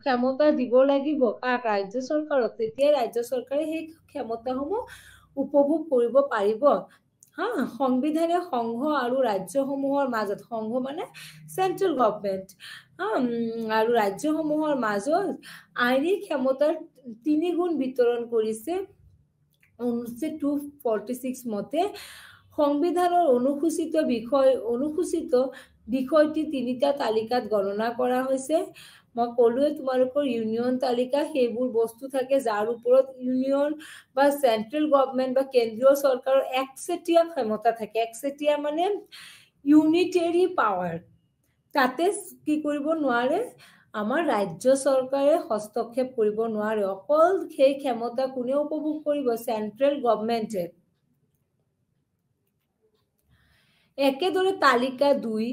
ক্ষমতা দিব লাগিব ৰাজ্য চৰকাৰক, তেতিয়া ৰাজ্য চৰকাৰে সেই ক্ষমতাসমূহ উপভোগ কৰিব পাৰিব। হা, সংবিধানে সংঘ আৰু ৰাজ্যসমূহৰ মাজত, সংঘ মানে চেন্ট্ৰেল গভৰ্ণমেণ্ট আৰু ৰাজ্যসমূহৰ মাজত আইনী ক্ষমতাৰ 3 গুণ বিতৰণ কৰিছে। 246 মতে সংবিধানৰ অনুসূচিত বিষয়টি 3টা তালিকাত গণনা কৰা হৈছে। মই ক'লোৱে তোমালোকৰ ইউনিয়ন তালিকা, সেইবোৰ বস্তু থাকে যাৰ ওপৰত ইউনিয়ন বা চেন্ট্ৰেল গভৰ্ণমেণ্ট বা কেন্দ্ৰীয় চৰকাৰৰ একচেটিয়া ক্ষমতা থাকে। একচেটিয়া মানে ইউনিটেৰী পাৱাৰ। তাতে কি কৰিব নোৱাৰে, আমাৰ ৰাজ্য চৰকাৰে হস্তক্ষেপ কৰিব নোৱাৰে। অকল সেই ক্ষমতা কোনে উপভোগ কৰিব? চেন্ট্ৰেল গভৰ্ণমেণ্টে। একেদৰে তালিকা 2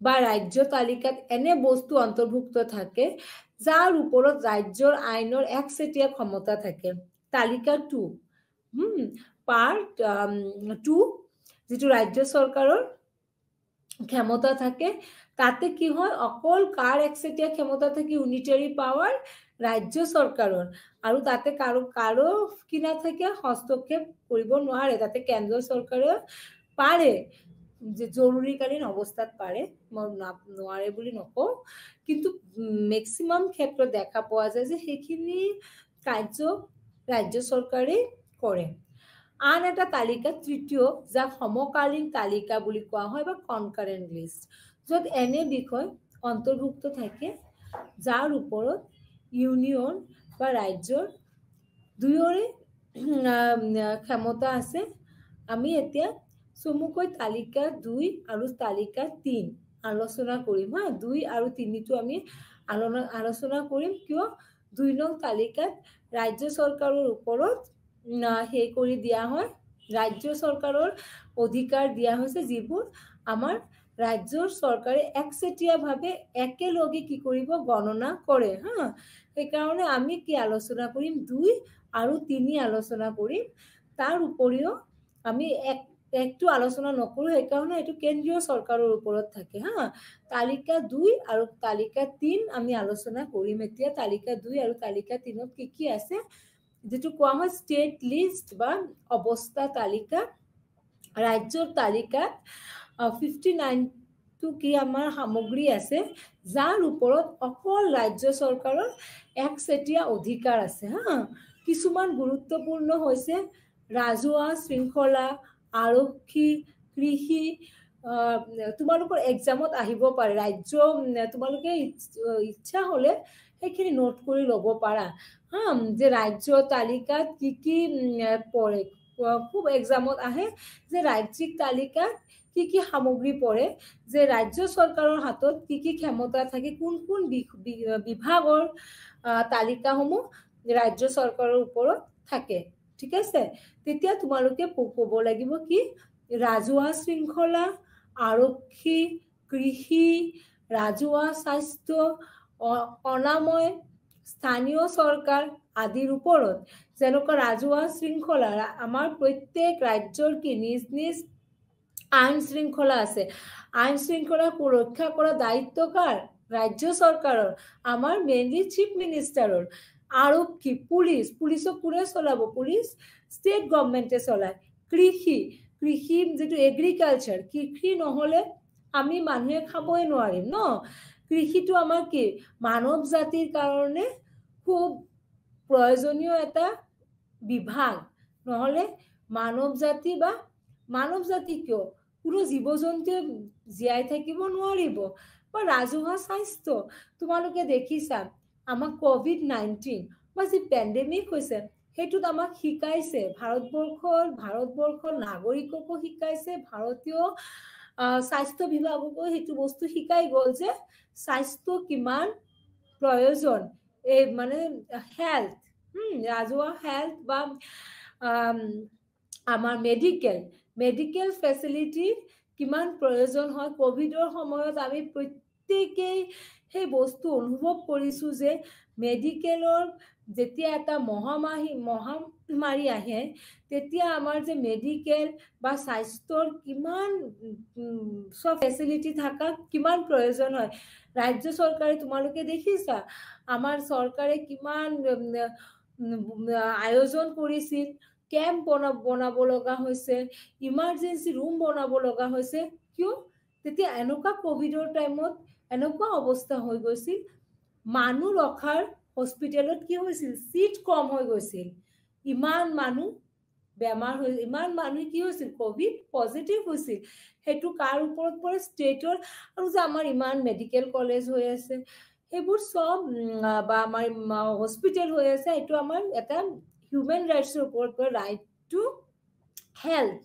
বা ৰাজ্য তালিকাত এনে বস্তু অন্তৰ্ভুক্ত থাকে যাৰ ওপৰত ৰাজ্যৰ আইনৰ একচেটিয়া ক্ষমতা থাকে। তালিকা 2 পাৰ্ট 2 যিটো ৰাজ্য চৰকাৰৰ ক্ষমতা থাকে, তাতে কি হয়, অকল কাৰ একচেটিয়া ক্ষমতা থাকে? ইউনিটাৰী পাৱাৰ, ৰাজ্য চৰকাৰৰ। আৰু তাতে কাৰো কি নাথাকে? হস্তক্ষেপ কৰিব নোৱাৰে। তাতে কেন্দ্ৰ চৰকাৰে পাৰে, যে জৰুৰীকালীন অৱস্থাত পাৰে, মই নোৱাৰে বুলি নকওঁ, কিন্তু মেক্সিমাম ক্ষেত্ৰত দেখা পোৱা যায় যে সেইখিনি কাৰ্য ৰাজ্য চৰকাৰে কৰে। আন এটা তালিকা 3য়, যাক সমকালীন তালিকা বুলি কোৱা হয় বা কনকাৰেণ্ট লিষ্ট, য'ত এনে বিষয় অন্তৰ্ভুক্ত থাকে যাৰ ওপৰত ইউনিয়ন বা ৰাজ্যৰ দুয়োৰে ক্ষমতা আছে। আমি এতিয়া চমুকৈ তালিকা 2 আৰু তালিকা 3 আলোচনা কৰিম। 2 আৰু 3টো আমি আলোচনা কৰিম। কিয়? 2 নং তালিকাত ৰাজ্য চৰকাৰৰ ওপৰত সেই কৰি দিয়া হয়, ৰাজ্য চৰকাৰৰ অধিকাৰ দিয়া হৈছে, যিবোৰ আমাৰ ৰাজ্যৰ চৰকাৰে একচেটিয়াভাৱে একেলগে কি কৰিব? গণনা কৰে। সেইকাৰণে আমি কি আলোচনা কৰিম? 2 আৰু 3 আলোচনা কৰিম। তাৰ উপৰিও আমি একটো আলোচনা নকৰো, সেইকাৰণে এইটো কেন্দ্ৰীয় চৰকাৰৰ ওপৰত থাকে। তালিকা 2 আৰু তালিকা 3 আমি আলোচনা কৰিম এতিয়া। তালিকা 2 আৰু তালিকা 3ত কি আছে, যেটো কোৱা হয় ষ্টেট লিষ্ট বা অৱস্থা তালিকা। ৰাজ্যৰ তালিকাত 59টো কি আমাৰ সামগ্ৰী আছে, যাৰ ওপৰত অকল ৰাজ্য চৰকাৰৰ একচেটিয়া অধিকাৰ আছে। কিছুমান গুৰুত্বপূৰ্ণ হৈছে ৰাজহুৱা শৃংখলা, আৰক্ষী, কৃষি। তোমালোকৰ এক্সামত আহিব পাৰে। ৰাজ্য তোমালোকে ইচ্ছা হলে সেইখিনি নোট কৰি ল'ব পাৰা। যে ৰাজ্য তালিকাত কি পৰে। খুব এক্সামত আহে যে ৰাজ্যিক তালিকাত কি সামগ্ৰী পৰে, যে ৰাজ্য চৰকাৰৰ হাতত কি ক্ষমতা থাকে, কোন বিভাগৰ তালিকাসমূহ ৰাজ্য চৰকাৰৰ ওপৰত থাকে। ঠিক আছে? তেতিয়া তোমালোকে ক'ব লাগিব কি, ৰাজহুৱা শৃংখলা, আৰক্ষী, কৃষি, ৰাজহুৱা স্বাস্থ্য, অনাময়, স্থানীয় চৰকাৰ আদিৰ ওপৰত। যেনেকুৱা ৰাজহুৱা শৃংখলা, আমাৰ প্ৰত্যেক ৰাজ্যৰ কি নিজ নিজ আইন শৃংখলা আছে। আইন শৃংখলা সুৰক্ষা কৰা দায়িত্ব কাৰ? ৰাজ্য চৰকাৰৰ, আমাৰ মেইনলি চিফ মিনিষ্টাৰৰ। আৰক্ষী, পুলিচক কোনে চলাব? পুলিচ ষ্টেট গভৰ্ণমেণ্টে চলায়। কৃষি যিটো এগ্ৰিকালচাৰ, কৃষি নহলে আমি মানুহে খাবই নোৱাৰিম ন। কৃষিটো আমাৰ কি মানৱ জাতিৰ কাৰণে খুব প্ৰয়োজনীয় এটা বিভাগ। নহলে মানৱ জাতি কিয়? কোনো জীৱ জন্তুৱে জীয়াই থাকিব নোৱাৰিব। বা ৰাজহুৱা স্বাস্থ্য, তোমালোকে দেখিছা আমাক COVID-19 বা যি পেণ্ডেমিক হৈছে, সেইটোত আমাক শিকাইছে, ভাৰতবৰ্ষৰ নাগৰিককো শিকাইছে, ভাৰতীয় স্বাস্থ্য বিভাগকো সেইটো বস্তু শিকাই গ'ল যে স্বাস্থ্য কিমান প্ৰয়োজন। এই মানে হেল্থ, ৰাজহুৱা হেল্থ বা আমাৰ মেডিকেল ফেচিলিটি কিমান প্ৰয়োজন হয়। কোভিডৰ সময়ত আমি প্ৰত্যেকেই সেই বস্তু অনুভৱ কৰিছো যে মেডিকেলৰ যেতিয়া এটা মহামাৰী আহে, তেতিয়া আমাৰ যে মেডিকেল বা স্বাস্থ্যৰ কিমান চব ফেচিলিটি থকা কিমান প্ৰয়োজন হয়। ৰাজ্য চৰকাৰে তোমালোকে দেখিছা আমাৰ চৰকাৰে কিমান আয়োজন কৰিছিল, কেম্প বনাব লগা হৈছে, ইমাৰ্জেঞ্চি ৰুম বনাব লগা হৈছে। কিয়? তেতিয়া এনেকুৱা কোভিডৰ টাইমত এনেকুৱা অৱস্থা হৈ গৈছিল, মানুহ ৰখাৰ হস্পিটেলত কি হৈছিল, চিট কম হৈ গৈছিল, ইমান মানুহ বেমাৰ হৈ, ইমান মানুহ কি হৈছিল, কোভিড পজিটিভ হৈছিল। সেইটো কাৰ ওপৰত পৰে, ষ্টেটৰ। আৰু যে আমাৰ ইমান মেডিকেল কলেজ হৈ আছে, সেইবোৰ চব বা আমাৰ হস্পিটেল হৈ আছে, এইটো আমাৰ এটা হিউমেন ৰাইটছৰ ওপৰত পৰে, ৰাইট টু হেল্থ।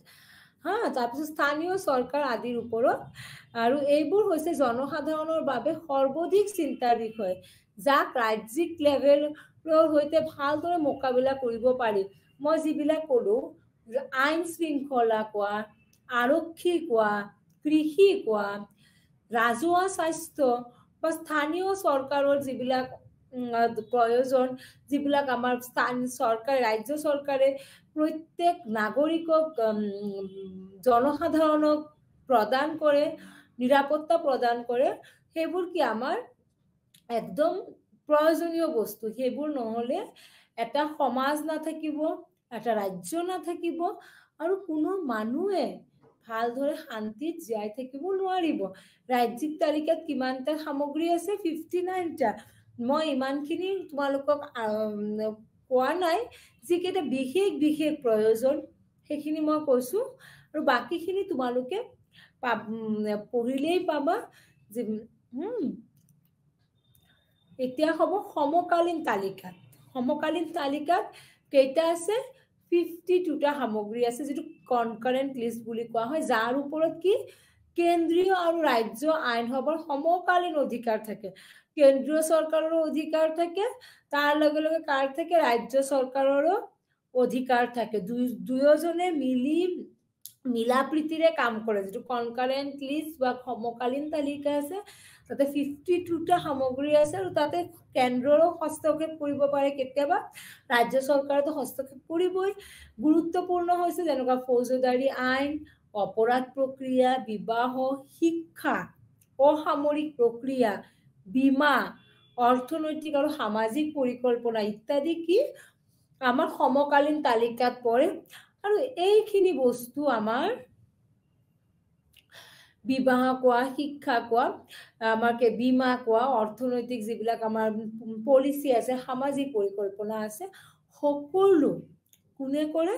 তাৰপিছত স্থানীয় চৰকাৰ আদিৰ ওপৰত, আৰু এইবোৰ হৈছে জনসাধাৰণৰ বাবে সৰ্বাধিক চিন্তাৰ বিষয়, যাক ৰাজ্যিক লেভেলৰ সৈতে ভালদৰে মোকাবিলা কৰিব পাৰি। মই যিবিলাক ক'লো, আইন শৃংখলা কোৱা, আৰক্ষী কোৱা, কৃষি কোৱা, ৰাজহুৱা স্বাস্থ্য বা স্থানীয় চৰকাৰৰ যিবিলাক প্ৰয়োজন, যিবিলাক আমাৰ চৰকাৰ, ৰাজ্য চৰকাৰে প্ৰত্যেক নাগৰিকক জনসাধাৰণক প্ৰদান কৰে, নিৰাপত্তা প্ৰদান কৰে, সেইবোৰ কি আমাৰ একদম প্ৰয়োজনীয় বস্তু। সেইবোৰ নহলে এটা সমাজ নাথাকিব, এটা ৰাজ্য নাথাকিব, আৰু কোনো মানুহে ভালদৰে শান্তিত জীয়াই থাকিব নোৱাৰিব। ৰাজ্যিক তালিকাত কিমানটা সামগ্ৰী আছে, 59টা। মই ইমানখিনি তোমালোকক কোৱা নাই, যিকেইটা বিশেষ বিশেষ প্ৰয়োজন সেইখিনি মই কৈছো, আৰু বাকীখিনি তোমালোকে পঢ়িলেই পাবা। যে এতিয়া হ'ব সমকালীন তালিকাত। সমকালীন তালিকাত কেইটা আছে, 52টা সামগ্ৰী আছে, যিটো কনকাৰেণ্ট লিষ্ট বুলি কোৱা হয়, যাৰ ওপৰত কি কেন্দ্ৰীয় আৰু ৰাজ্য আইনসভাৰ সমকালীন অধিকাৰ থাকে। কেন্দ্ৰীয় চৰকাৰৰো অধিকাৰ থাকে, তাৰ লগে লগে কাৰ থাকে, ৰাজ্য চৰকাৰৰো অধিকাৰ থাকে। দুয়োজনে মিলা প্ৰীতিৰে কাম কৰে। যিটো কনকাৰেণ্ট লিষ্ট বা সমকালীন তালিকা আছে, তাতে 52টা সামগ্ৰী আছে, আৰু তাতে কেন্দ্ৰৰো হস্তক্ষেপ কৰিব পাৰে, কেতিয়াবা ৰাজ্য চৰকাৰেতো হস্তক্ষেপ কৰিবই। গুৰুত্বপূৰ্ণ হৈছে যেনেকুৱা ফৌজদাৰী আইন, অপৰাধ প্ৰক্ৰিয়া, বিবাহ, শিক্ষা, অসামৰিক প্ৰক্ৰিয়া, বীমা, অৰ্থনৈতিক আৰু সামাজিক পৰিকল্পনা ইত্যাদি কি আমাৰ সমকালীন তালিকাত পৰে। আৰু এইখিনি বস্তু আমাৰ বিবাহ কোৱা, শিক্ষা কোৱা, আমাৰ বীমা কোৱা, অৰ্থনৈতিক যিবিলাক আমাৰ পলিচি আছে, সামাজিক পৰিকল্পনা আছে, সকলো কোনে কৰে,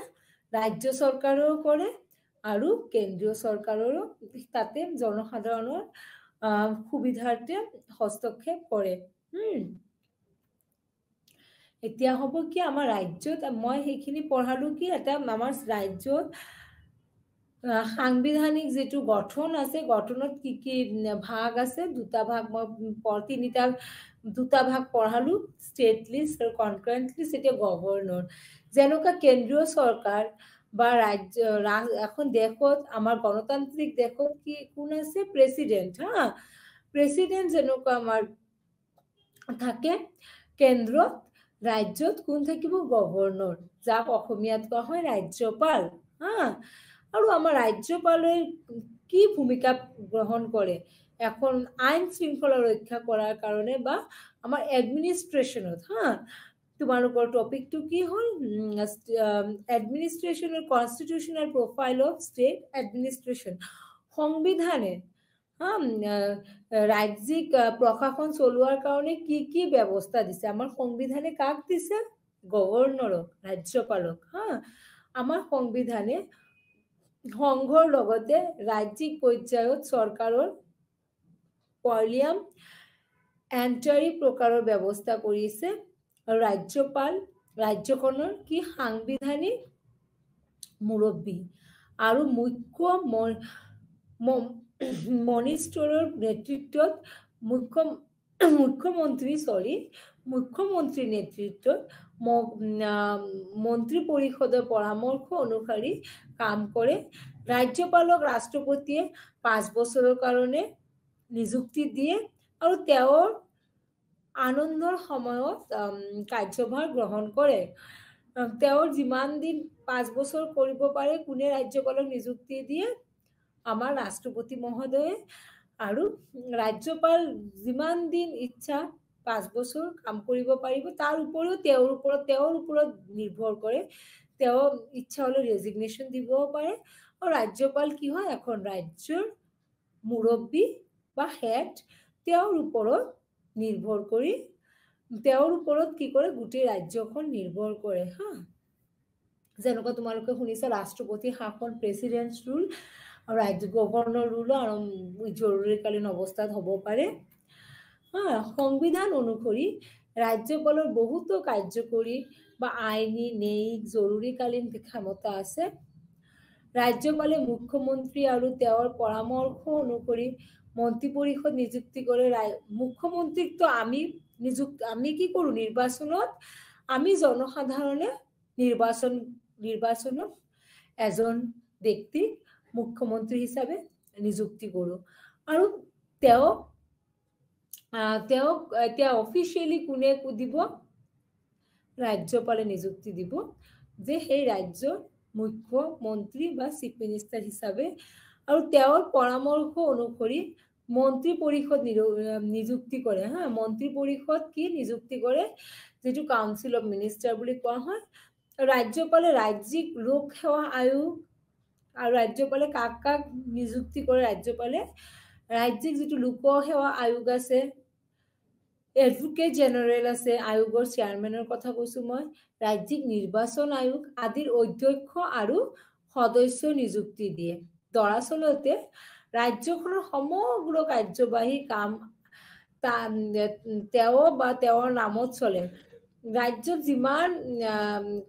ৰাজ্য চৰকাৰেও কৰে, আৰু কেন্দ্ৰীয় চৰকাৰৰো তাতে জনসাধাৰণৰ সুবিধাৰ্থে হস্তক্ষেপ কৰে। এতিয়া হ'ব কি, আমাৰ ৰাজ্যত মই সেইখিনি পঢ়ালো কি, এটা আমাৰ ৰাজ্যত সাংবিধানিক যিটো গঠন আছে, গঠনত কি কি ভাগ আছে, দুটা ভাগ মই দুটা ভাগ পঢ়ালো, ষ্টেট লিষ্ট আৰু কনকাৰেণ্ট লিষ্ট। এতিয়া গভৰ্ণৰ, যেনেকুৱা কেন্দ্ৰীয় চৰকাৰ বা ৰাজ্য, এখন দেশত, আমাৰ গণতান্ত্ৰিক দেশত কি কোন আছে, প্ৰেচিডেণ্ট। প্ৰেচিডেণ্ট যেনেকুৱা আমাৰ থাকে কেন্দ্ৰত, ৰাজ্যত কোন থাকিব, গভৰ্ণৰ, যাক অসমীয়াত কোৱা হয় ৰাজ্যপাল। আৰু আমাৰ ৰাজ্যপালে কি ভূমিকা গ্ৰহণ কৰে, এখন আইন শৃংখলা ৰক্ষা কৰাৰ কাৰণে, বা আমাৰ এডমিনিষ্ট্ৰেশ্যনত। তোমালোকৰ টপিকটো কি হ'ল, এডমিনিষ্ট্ৰেশ্যনৰ constitutional profile of state administration. সংবিধানে ৰাজ্যিক প্ৰশাসন চলোৱাৰ কাৰণে কি কি ব্যৱস্থা দিছে। আমাৰ সংবিধানে কাক দিছে, গভৰ্ণৰক, ৰাজ্যপালক। আমাৰ সংবিধানে সংঘৰ লগতে ৰাজ্যিক পৰ্যায়ত চৰকাৰৰ পলিয়াম এণ্টাৰী প্ৰকাৰৰ ব্যৱস্থা কৰিছে, আৰু ৰাজ্যপাল ৰাজ্যখনৰ কি সাংবিধানিক মুৰব্বী, আৰু মনিষ্টৰৰ নেতৃত্বত মুখ্যমন্ত্ৰীৰ নেতৃত্বত মন্ত্ৰী পৰিষদৰ পৰামৰ্শ অনুসৰি কাম কৰে। ৰাজ্যপালক ৰাষ্ট্ৰপতিয়ে 5 বছৰৰ কাৰণে নিযুক্তি দিয়ে, আৰু তেওঁৰ আনন্দৰ সময়ত কাৰ্যভাৰ গ্ৰহণ কৰে। তেওঁৰ যিমান দিন 5 বছৰ কৰিব পাৰে, কোনে ৰাজ্যপালক নিযুক্তি দিয়ে, আমাৰ ৰাষ্ট্ৰপতি মহোদয়ে। আৰু ৰাজ্যপাল যিমান দিন ইচ্ছা 5 বছৰ কাম কৰিব পাৰিব তাৰ উপৰিও তেওঁৰ ওপৰত নিৰ্ভৰ কৰে তেওঁ ইচ্ছা হলে ৰেজিগনেশ্যন দিবও পাৰে আৰু ৰাজ্যপাল কি হয় এখন ৰাজ্যৰ মুৰব্বী বা হেড তেওঁৰ ওপৰত নিৰ্ভৰ কৰি তেওঁৰ ওপৰত কি কৰে গোটেই ৰাজ্যখন নিৰ্ভৰ কৰে হা যেনেকুৱা তোমালোকে শুনিছা ৰাষ্ট্ৰপতি শাসন প্ৰেসিডেন্ট ৰুল আৰু ৰাজ্য গভৰ্ণৰ ৰুলো আৰু জৰুৰীকালীন অৱস্থাত হ'ব পাৰে হা সংবিধান অনুসৰি ৰাজ্যপালৰ বহুতো কাৰ্যকৰী বা আইনী ন্যায়িক জৰুৰীকালীন ক্ষমতা আছে ৰাজ্যপালে মুখ্যমন্ত্ৰী আৰু তেওঁৰ পৰামৰ্শ অনুসৰি মন্ত্ৰী পৰিষদ নিযুক্তি কৰে মুখ্যমন্ত্ৰীক তো আমি কি কৰো নিৰ্বাচনত আমি জনসাধাৰণে নিৰ্বাচনত এজন ব্যক্তিক মুখ্যমন্ত্ৰী হিচাপে নিযুক্তি কৰো আৰু তেওঁক এতিয়া অফিচিয়েলি কোনে দিব ৰাজ্যপালে নিযুক্তি দিব যে সেই ৰাজ্যৰ মুখ্যমন্ত্ৰী বা চিফ মিনিষ্টাৰ হিচাপে আৰু তেওঁৰ পৰামৰ্শ অনুসৰি মন্ত্ৰী পৰিষদ নিযুক্তি কৰে হা মন্ত্ৰী পৰিষদ কি নিযুক্তি কৰে যেটো কাউন্সিল অফ মিনিষ্টাৰ বুলি কোৱা হয় ৰাজ্যপালে ৰাজ্যিক লোক সেৱা আয়োগ আৰু ৰাজ্যপালে কাক নিযুক্তি কৰে ৰাজ্যপালে ৰাজ্যিক যেটো লোক সেৱা আয়োগ আছে এডভোকেট জেনাৰেল আছে আয়োগৰ চেয়াৰম্যানৰ কথা কৈছো মই ৰাজ্যিক নিৰ্বাচন আয়োগ আদিৰ অধ্যক্ষ আৰু সদস্য নিযুক্তি দিয়ে দৰাচলতে ৰাজ্যখনৰ সমগ্ৰ কাৰ্যবাহী কাম তেওঁ বা তেওঁৰ নামত চলে ৰাজ্যত যিমান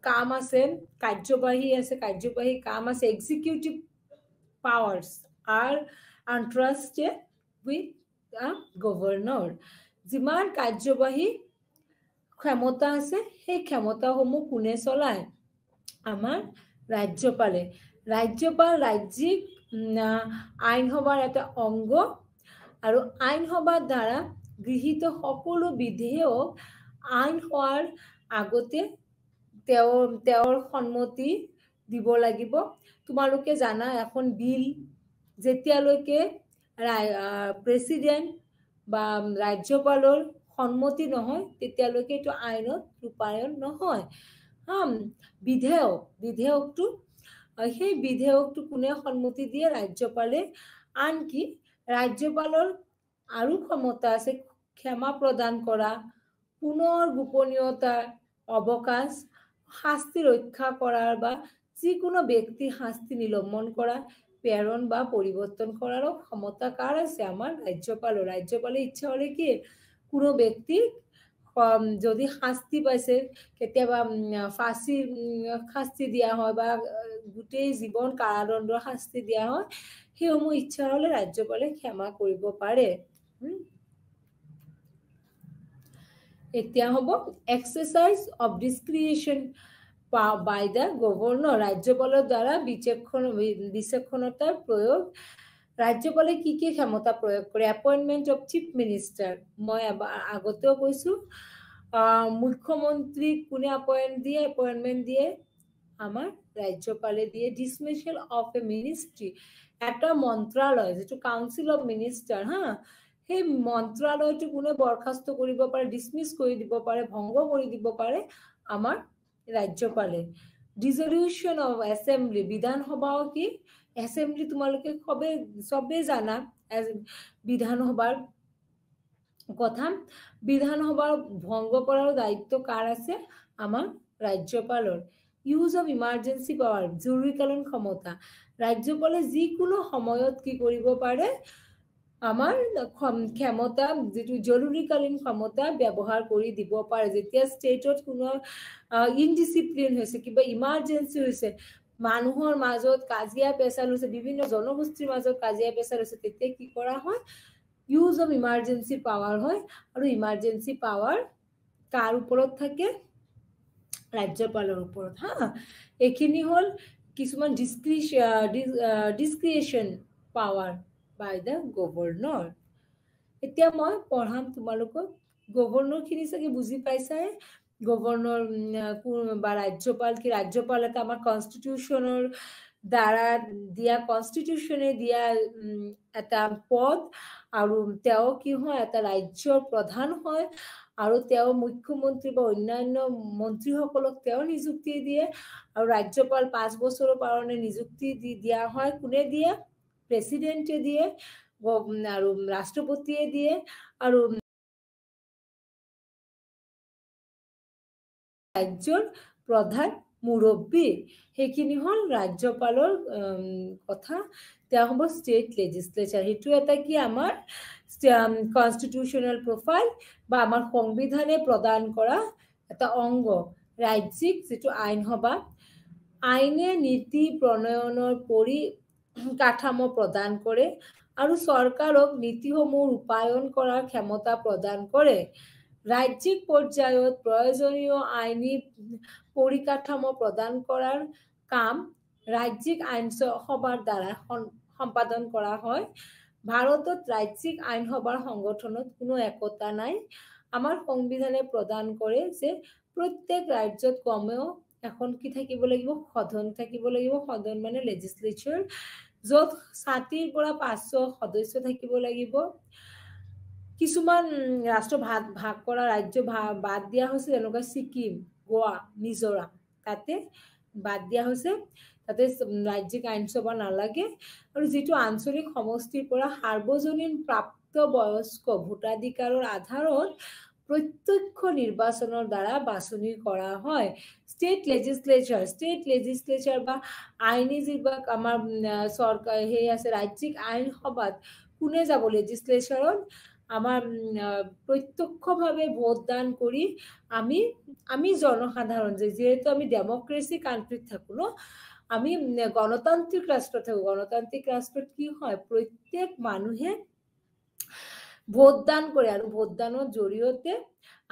কাম আছে কাৰ্যবাহী কাম আছে executive powers are entrusted with a governor যিমান কাৰ্যবাহী ক্ষমতা আছে সেই ক্ষমতাসমূহ কোনে চলায় আমাৰ ৰাজ্যপালে ৰাজ্যপাল ৰাজ্যিক আইন সভাৰ এটা অংগ আৰু আইন সভাৰ দ্বাৰা গৃহীত সকলো বিধেয়ক আইন হোৱাৰ আগতে তেওঁৰ সন্মতি দিব লাগিব তোমালোকে জানা এখন বিল যেতিয়ালৈকে প্ৰেসিডেন্ট বা ৰাজ্যপালৰ সন্মতি নহয় তেতিয়ালৈকে এটো আইনত ৰূপায়ণ নহয় বিধেয়কটো সেই বিধেয়কটো কোনে সন্মতি দিয়ে ৰাজ্যপালে আনকি ৰাজ্যপালৰ আৰু ক্ষমতা আছে ক্ষমা প্ৰদান কৰা পুনৰ গোপনীয়তাৰ অৱকাশ শাস্তি ৰক্ষা কৰাৰ বা যিকোনো ব্যক্তি শাস্তি নিলম্বন কৰা প্ৰেৰণ বা পৰিৱৰ্তন কৰাৰ ক্ষমতা কাৰ আছে আমাৰ ৰাজ্যপালে ইচ্ছা হলে কি কোনো ব্যক্তি যদি শাস্তি পাইছে কেতিয়াবা ফাঁসি শাস্তি দিয়া হয় বা গোটেই জীৱন কাৰাদণ্ডৰ শাস্তি দিয়া হয় সেইসমূহ ইচ্ছা হলে ৰাজ্যপালে ক্ষমা কৰিব পাৰে এতিয়া হ'ব exercise of discretion by the governor ৰাজ্যপালৰ দ্বাৰা বিচক্ষণতাৰ প্ৰয়োগ ৰাজ্যপালে কি ক্ষমতা প্ৰয়োগ কৰে এপয়েন্টমেন্ট অফ চিফ মিনিষ্টাৰ মই আগতেও কৈছো মুখ্যমন্ত্ৰী কোনে এপয়েন্টমেন্ট দিয়ে আমাৰ ৰাজ্যপালে দিয়ে ডিসমিসেল অফ এ মিনিষ্ট্ৰি এটা মন্ত্ৰালয় যেটো কাউন্সিল অফ মিনিষ্টাৰ হা সেই মন্ত্ৰালয়টো কোনে বৰখাস্ত কৰিব পাৰে ডিসমিস কৰি দিব পাৰে ভংগ কৰি দিব পাৰে আমাৰ ৰাজ্যপালে ডিসলিউশন অফ অ্যাসেম্বলি বিধানসভাও কি অ্যাসেম্বলি তোমালোকে সবে জানা বিধানসভাৰ কথা বিধানসভাৰ ভংগ কৰাৰ দায়িত্ব কাৰ আছে আমাৰ ৰাজ্যপালৰ ইউজ অফ ইমাৰ্জেন্সি পাওয়াৰ জৰুৰীকালীন ক্ষমতা ৰাজ্যপালে যিকোনো সময়ত কি কৰিব পাৰে আমাৰ ক্ষমতা যেটো জৰুৰীকালীন ক্ষমতা ব্যৱহাৰ কৰি দিব পাৰে যেতিয়া ষ্টেটত কোনো ইনডিসিপ্লিন হৈছে কিবা ইমাৰ্জেন্সি হৈছে মানুহৰ মাজত কাজিয়া পেছাল হৈছে বিভিন্ন জনগোষ্ঠীৰ মাজত কাজিয়া পেছাল হৈছে তেতিয়া কি কৰা হয় ইউজ অফ ইমাৰ্জেন্সি পাওয়াৰ হয় আৰু ইমাৰ্জেন্সি পাওয়াৰ কাৰ ওপৰত থাকে ৰাজ্যপালৰ ওপৰত হা এখিনি হল কিছুমান ডিসক্ৰিশন পাওয়াৰ by the governor এতিয়া মই পঢ়াম তোমালোকক গভৰ্ণৰ খিনি সকে বুজি পাইছাই গভৰ্ণৰ বা ৰাজ্যপাল কি ৰাজ্যপাল এটা আমাৰ কনস্টিটিউশনৰ দ্বাৰা দিয়া কনষ্টিটিউশ্যনে দিয়া এটা পদ আৰু তেওঁ কি হয় এটা ৰাজ্যৰ প্ৰধান হয় আৰু তেওঁ মুখ্যমন্ত্ৰী বা অন্যান্য মন্ত্ৰীসকলক তেওঁ নিযুক্তি দিয়ে আৰু ৰাজ্যপাল 5 বছৰৰ কাৰণে নিযুক্তি দিয়া হয় কোনে দিয়ে প্ৰেসিডেন্টে দিয়ে আৰু ৰাষ্ট্ৰপতিয়ে দিয়ে আৰু ৰাজ্যৰ প্ৰধান মুৰব্বী সেইখিনি হল ৰাজ্যপালৰ কথা তেওঁ হ'ব ষ্টেট লেজিসলেচাৰ সেইটো এটা কি আমাৰ কনষ্টিটিউশনাল প্ৰফাইল বা আমাৰ সংবিধানে প্ৰদান কৰা এটা অংগ ৰাজ্যিক যেটো আইন সভা আইনে নীতি প্ৰণয়নৰ পৰিকাঠামো প্ৰদান কৰে আৰু চৰকাৰক নীতিসমূহ ৰূপায়ণ কৰাৰ ক্ষমতা প্ৰদান কৰে ৰাজ্যিক পৰ্যায়ত প্ৰয়োজনীয় আইনী পৰিকাঠামো প্ৰদান কৰাৰ কাম ৰাজ্যিক আইন সভাৰ দ্বাৰা সম্পাদন কৰা হয় ভাৰতত ৰাজ্যিক আইন সভাৰ সংগঠনত কোনো একতা নাই আমাৰ সংবিধানে প্ৰদান কৰে যে প্ৰত্যেক ৰাজ্যত কমেও এখন কি থাকিব লাগিব সদন থাকিব লাগিব সদন মানে লেজিসলেচাৰ য'ত 60 পৰা 500 সদস্য থাকিব লাগিব কিছুমান ৰাষ্ট্ৰ ভাগ কৰা ৰাজ্য বাদ দিয়া হৈছে যেনেকৈ সিকিম গোৱা মিজোৰাম তাতে বাদ দিয়া হৈছে তাতে ৰাজ্যিক আইন সভা নালাগে আৰু যেটো আঞ্চলিক সমষ্টিৰ পৰা সাৰ্বজনীন প্ৰাপ্তবয়স্ক ভোটাধিকাৰৰ আধাৰত প্ৰত্যক্ষ নিৰ্বাচনৰ দ্বাৰা বাছনি কৰা হয় স্টেট লেজিসলেচাৰ বা আইনী যিবিলাক আমাৰ সৰকাৰ হে আছে ৰাজ্যিক আইন সভাত কোনে যাব লেজিসলেচাৰত আমাৰ প্ৰত্যক্ষভাৱে ভোটদান কৰি আমি জনসাধাৰণ যেহেতু আমি ডেমক্ৰেসি কান্ট্ৰিত থাকো ন আমি গণতান্ত্ৰিক ৰাষ্ট্ৰ থাকো গণতান্ত্ৰিক ৰাষ্ট্ৰত কি হয় প্ৰত্যেক মানুহে ভোটদান কৰে আৰু ভোটদানৰ জৰিয়তে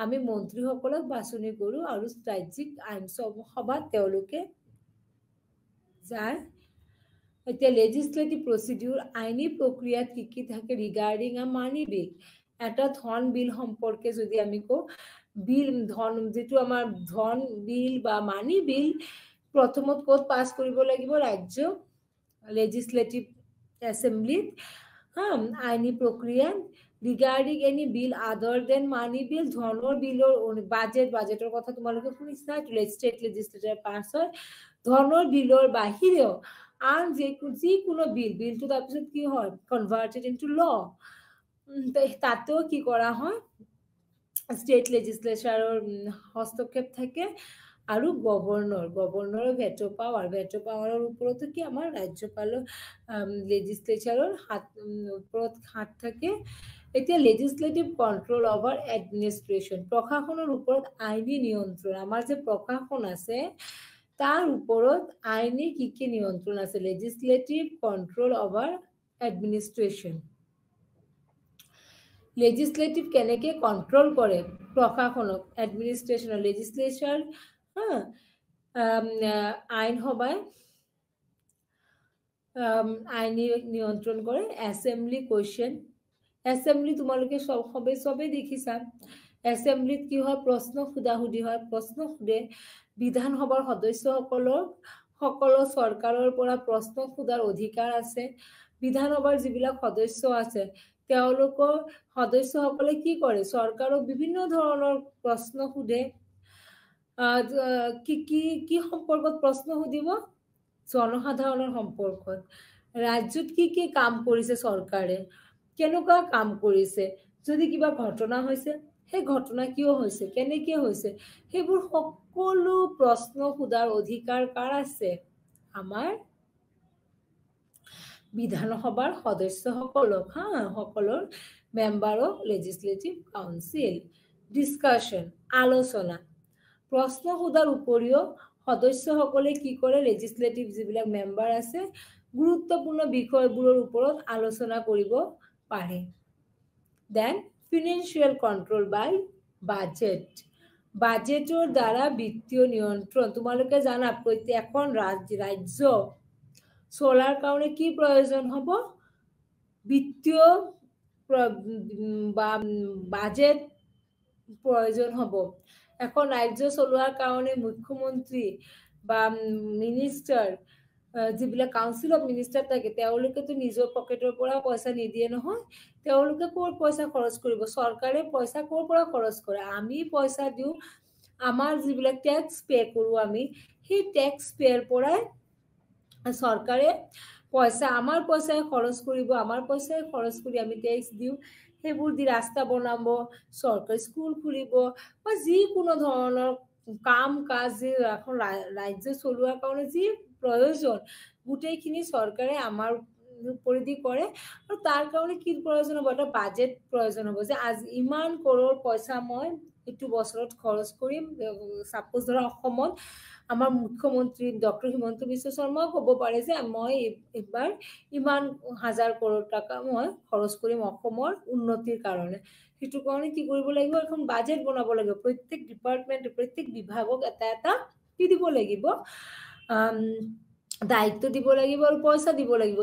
আমি মন্ত্ৰীসকলক বাছনি কৰো আৰু ৰাজ্যিক আইন সভাত তেওঁলোকে যায় এতিয়া লেজিসলেটিভ প্ৰসিডিউৰ আইনী প্ৰক্ৰিয়াত কি থাকে ৰিগাৰ্ডিং আ মানি বিল এটা ধন বিল সম্পৰ্কে যদি আমি কো বিল ধন যেটো আমাৰ ধন বিল বা মানি বিল প্ৰথমত কোড পাস কৰিব লাগিব ৰাজ্য লেজিসলেটিভ এসেম্বলি আইনী প্ৰক্ৰিয়া ৰিগাৰ্ডিং এনি বিল আদাৰ দেন মানি বিল ধনৰ বিলৰ বাজেটৰ কথা তোমালোকে শুনিছা ষ্টেট লেজিসলেচাৰ পাস হয় ধনৰ বিলৰ বাহিৰেও আন যিকোনো বিলটো তাৰপিছত কি হয় কনভাৰ্টেড ইনটু ল তাতেও কি কৰা হয় স্টেট লেজিসলেচাৰৰ হস্তক্ষেপ থাকে আৰু গভৰ্ণৰৰ ভেটো পাৱাৰৰ ওপৰতো কি আমাৰ ৰাজ্যপালৰ লেজিসলেচাৰৰ ওপৰত হাত থাকে এতিয়া লেজিসলেটিভ কন্ট্ৰোল ওভাৰ এডমিনিষ্ট্ৰেশন প্ৰশাসনৰ ওপৰত আইনী নিয়ন্ত্ৰণ আমাৰ যে প্ৰশাসন আছে তাৰ ওপৰত আইনী কি নিয়ন্ত্ৰণ আছে লেজিসলেটিভ কন্ট্ৰোল ওভাৰ এডমিনিষ্ট্ৰেশন লেজিসলেটিভ কেনেকে কন্ট্ৰোল কৰে প্ৰশাসনক এডমিনিষ্ট্ৰেশন লেজিসলেচাৰ আইন সভায় আইনী নিয়ন্ত্ৰণ কৰে এসেম্বলি কোয়েশ্চন এসেম্বলি তোমালোকে সবে দেখিছা এসেম্বলিত কি হয় প্ৰশ্ন সুধাহুধি হয় প্ৰশ্ন সুধে বিধানসভাৰ সদস্যসকলৰ চৰকাৰৰ পৰা প্ৰশ্ন সুধাৰ অধিকাৰ আছে বিধানসভাৰ যিবিলাক সদস্য আছে তেওঁলোকৰ সদস্যসকলে কি কৰে চৰকাৰক বিভিন্ন ধৰণৰ প্ৰশ্ন সুধে কি সম্পৰ্কত প্ৰশ্ন সুধিব জনসাধাৰণৰ সম্পৰ্কত ৰাজ্যত কি কাম কৰিছে চৰকাৰে কেনেকুৱা কাম কৰিছে যদি কিবা ঘটনা হৈছে সেই ঘটনা কিয় হৈছে কেনেকৈ হৈছে সেইবোৰ সকলো প্ৰশ্ন সুধাৰ অধিকাৰ কাৰ আছে আমাৰ বিধানসভাৰ সদস্যসকলক সকলৰ member of legislative council discussion আলোচনা প্ৰশ্ন সুধাৰ উপৰিও সদস্যসকলে কি কৰে লেজিসলেটিভ যিবিলাক মেম্বাৰ আছে গুৰুত্বপূৰ্ণ বিষয়বোৰৰ ওপৰত আলোচনা কৰিব পাৰে দেন ফিনান্সিয়াল কন্ট্ৰোল বাই বাজেটৰ দ্বাৰা বিত্তীয় নিয়ন্ত্ৰণ তোমালোকে জানা প্ৰত্যেকখন ৰাজ্য চলাৰ কাৰণে কি প্ৰয়োজন হ'ব বিত্তীয় বা বাজেট প্ৰয়োজন হ'ব এখন ৰাজ্য চলোৱাৰ কাৰণে মুখ্যমন্ত্ৰী বা মিনিষ্টাৰ যিবিলাক কাউন্সিল অফ মিনিষ্টাৰ থাকে তেওঁলোকেতো নিজৰ পকেটৰ পৰা পইচা নিদিয়ে নহয়, তেওঁলোকে ক'ৰ পইচা খৰচ কৰিব, চৰকাৰে পইচা ক'ৰ পৰা খৰচ কৰে, আমি পইচা দিওঁ, আমাৰ যিবিলাক টেক্স পে কৰোঁ আমি, সেই টেক্স পেৰ পৰাই চৰকাৰে পইচা, আমাৰ পইচাই খৰচ কৰিব, আমাৰ পইচাই খৰচ কৰি আমি টেক্স দিওঁ, সেইবোৰ দি ৰাস্তা বনাব, চৰকাৰী স্কুল খুলিব বা যিকোনো ধৰণৰ কাম কাজ যি এখন ৰাজ্য চলোৱাৰ কাৰণে যি প্ৰয়োজন গোটেইখিনি চৰকাৰে আমাৰ উপৰিদি কৰে। আৰু তাৰ কাৰণে কি প্ৰয়োজন হ'ব, এটা বাজেট প্ৰয়োজন হ'ব যে আজি ইমান কৰোৰ পইচা মই এইটো বছৰত খৰচ কৰিম। ছাপোজ ধৰা অসমত আমাৰ মুখ্যমন্ত্ৰী ডক্টৰ হিমন্ত বিশ্ব শৰ্মাও ক'ব পাৰে যে মই এইবাৰ ইমান হাজাৰ কৰোৰ টকা মই খৰচ কৰিম অসমৰ উন্নতিৰ কাৰণে। সেইটো কাৰণে কি কৰিব লাগিব, এখন বাজেট বনাব লাগিব, প্ৰত্যেক ডিপাৰ্টমেণ্ট প্ৰত্যেক বিভাগক এটা এটা কি দিব লাগিব, দায়িত্ব দিব লাগিব আৰু পইচা দিব লাগিব,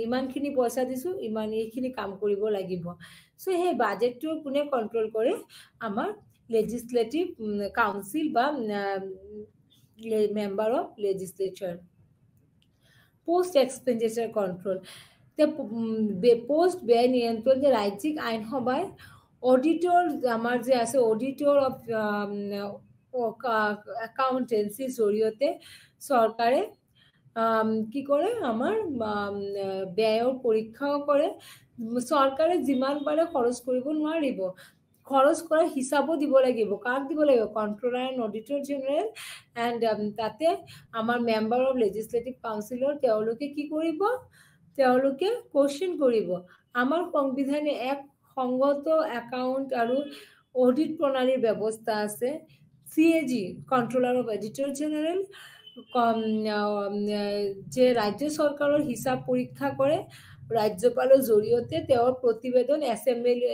ইমানখিনি পইচা দিছোঁ, ইমান এইখিনি কাম কৰিব লাগিব। চ' সেই বাজেটটো কোনে কণ্ট্ৰল কৰে, আমাৰ লেজিসলেটিভ কাউন্সিল বা member of legislature. Post expenditure control, post ব্যয় নিয়ন্ত্ৰণ যে ৰাজ্যিক আইনসভাই অডিটৰ আমাৰ যে আছে অডিটৰ অফ একাউণ্টেঞ্চিৰ জৰিয়তে চৰকাৰে কি কৰে, আমাৰ ব্যয়ৰ পৰীক্ষাও কৰে। চৰকাৰে যিমান পাৰে খৰচ কৰিব নোৱাৰিব, খৰচ কৰাৰ হিচাপো দিব লাগিব, কাক দিব লাগিব, controller and auditor general and তাতে আমাৰ মেম্বাৰ অফ লেজিসলেটিভ কাউন্সিলৰ তেওঁলোকে কি কৰিব, তেওঁলোকে কোৱেশ্যন কৰিব। আমাৰ সংবিধানে এক সংগত একাউণ্ট আৰু অডিট প্ৰণালীৰ ব্যৱস্থা আছে। CAG controller of auditor general যে ৰাজ্য চৰকাৰৰ হিচাপ পৰীক্ষা কৰে, ৰাজ্যপালৰ জৰিয়তে তেওঁৰ প্ৰতিবেদন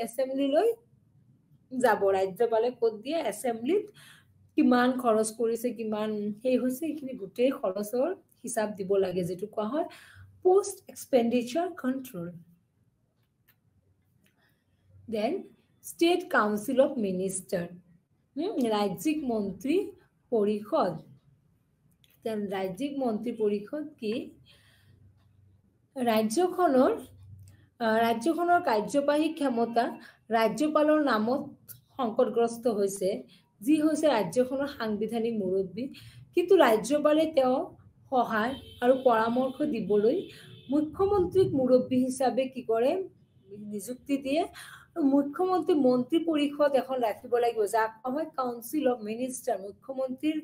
এছেম্বলিলৈ যাব, ৰাজ্যপালে ক'ত দিয়ে, এছেম্বলিত কিমান খৰচ কৰিছে, কিমান সেই হৈছে, এইখিনি গোটেই খৰচৰ হিচাপ দিব লাগে, যেটো কোৱা হয় post expenditure control. Then state council of minister, ৰাজ্যিক মন্ত্ৰী পৰিষদ। ৰাজ্যিক মন্ত্ৰী পৰিষদ কি, ৰাজ্যখনৰ কাৰ্যবাহী ক্ষমতা ৰাজ্যপালৰ নামত সংকটগ্ৰস্ত হৈছে, যি হৈছে ৰাজ্যখনৰ সাংবিধানিক মুৰব্বী, কিন্তু ৰাজ্যপালে তেওঁ সহায় আৰু পৰামৰ্শ দিবলৈ মুখ্যমন্ত্ৰীক মুৰব্বী হিচাপে কি কৰে, নিযুক্তি দিয়ে। মুখ্যমন্ত্ৰী মন্ত্ৰী পৰিষদ এখন ৰাখিব লাগিব, যাক কোৱা হয় কাউন্সিল অফ মিনিষ্টাৰ। মুখ্যমন্ত্ৰীৰ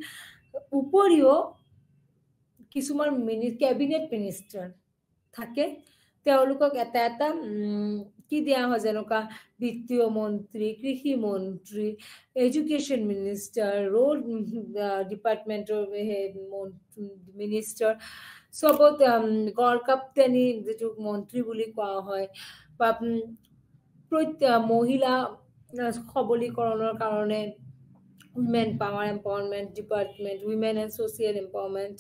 উপৰিও কিছুমান কেবিনেট মিনিষ্টাৰ থাকে, তেওঁলোকক এটা এটা কি দিয়া হয়, যেনেকুৱা বিত্তীয় মন্ত্ৰী, কৃষি মন্ত্ৰী, এডুকেশ্যন মিনিষ্টাৰ, ৰোড ডিপাৰ্টমেণ্টৰ মিনিষ্টাৰ, চবত গড় কাপ্তানি যিটো মন্ত্ৰী বুলি কোৱা হয়, বা মহিলা সবলীকৰণৰ কাৰণে women power empowerment department, women and social empowerment,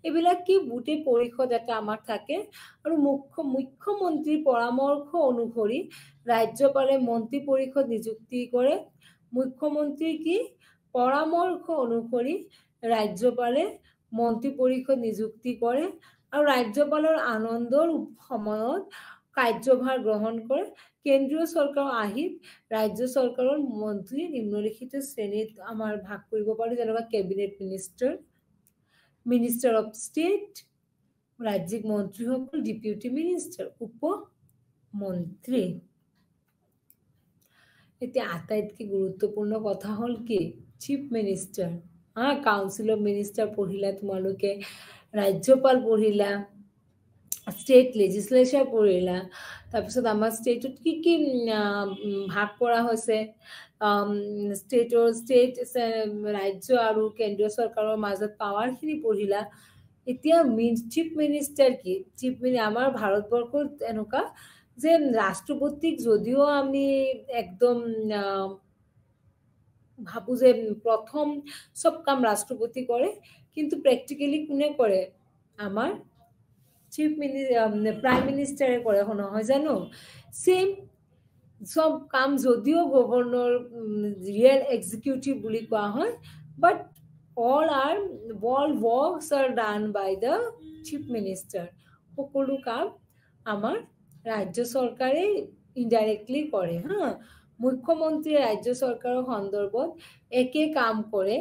এইবিলাক কি গোটেই পৰিষদ এটা আমাৰ থাকে। আৰু মুখ্যমন্ত্ৰীৰ পৰামৰ্শ অনুসৰি ৰাজ্যপালে মন্ত্ৰী পৰিষদ নিযুক্তি কৰে। মুখ্যমন্ত্ৰীৰ কি পৰামৰ্শ অনুসৰি ৰাজ্যপালে মন্ত্ৰী পৰিষদ নিযুক্তি কৰে, আৰু ৰাজ্যপালৰ আনন্দৰ সময়ত কাৰ্যভাৰ গ্ৰহণ কৰে। কেন্দ্ৰীয় চৰকাৰৰ আহিব ৰাজ্য চৰকাৰৰ মন্ত্ৰী নিম্নলিখিত শ্ৰেণীত আমাৰ ভাগ কৰিব পাৰি, যেনেকুৱা cabinet minister, minister of state, ৰাজ্যিক মন্ত্ৰীসকল, ডিপুটি মিনিষ্টাৰ, উপমন্ত্ৰী। এতিয়া আটাইতকৈ গুৰুত্বপূৰ্ণ কথা হ'ল কি, chief minister. Council of minister পঢ়িলা তোমালোকে, ৰাজ্যপাল পঢ়িলা, ষ্টেট লেজিসলেচাৰ পঢ়িলা, তাৰপিছত আমাৰ ষ্টেটত কি কি ভাগ কৰা হৈছে, ষ্টেট ৰাজ্য আৰু কেন্দ্ৰীয় চৰকাৰৰ মাজত পাৱাৰখিনি পঢ়িলা। এতিয়া চিফ মিনিষ্টাৰ কি, আমাৰ ভাৰতবৰ্ষত এনেকুৱা যে ৰাষ্ট্ৰপতিক যদিও আমি একদম ভাবো যে প্ৰথম চব কাম ৰাষ্ট্ৰপতি কৰে, কিন্তু প্ৰেক্টিকেলি কোনে কৰে, আমাৰ প্ৰাইম মিনিষ্টাৰে কৰে, নহয় জানো। চেম চব কাম যদিও গভৰ্ণৰ ৰিয়েল এক্সিকিউটিভ বুলি কোৱা হয়, বাট all works are done by the chief minister. সকলো কাম আমাৰ ৰাজ্য চৰকাৰে ইনডাইৰেক্টলি কৰে হা মুখ্যমন্ত্ৰী ৰাজ্য চৰকাৰৰ সন্দৰ্ভত একে কাম কৰে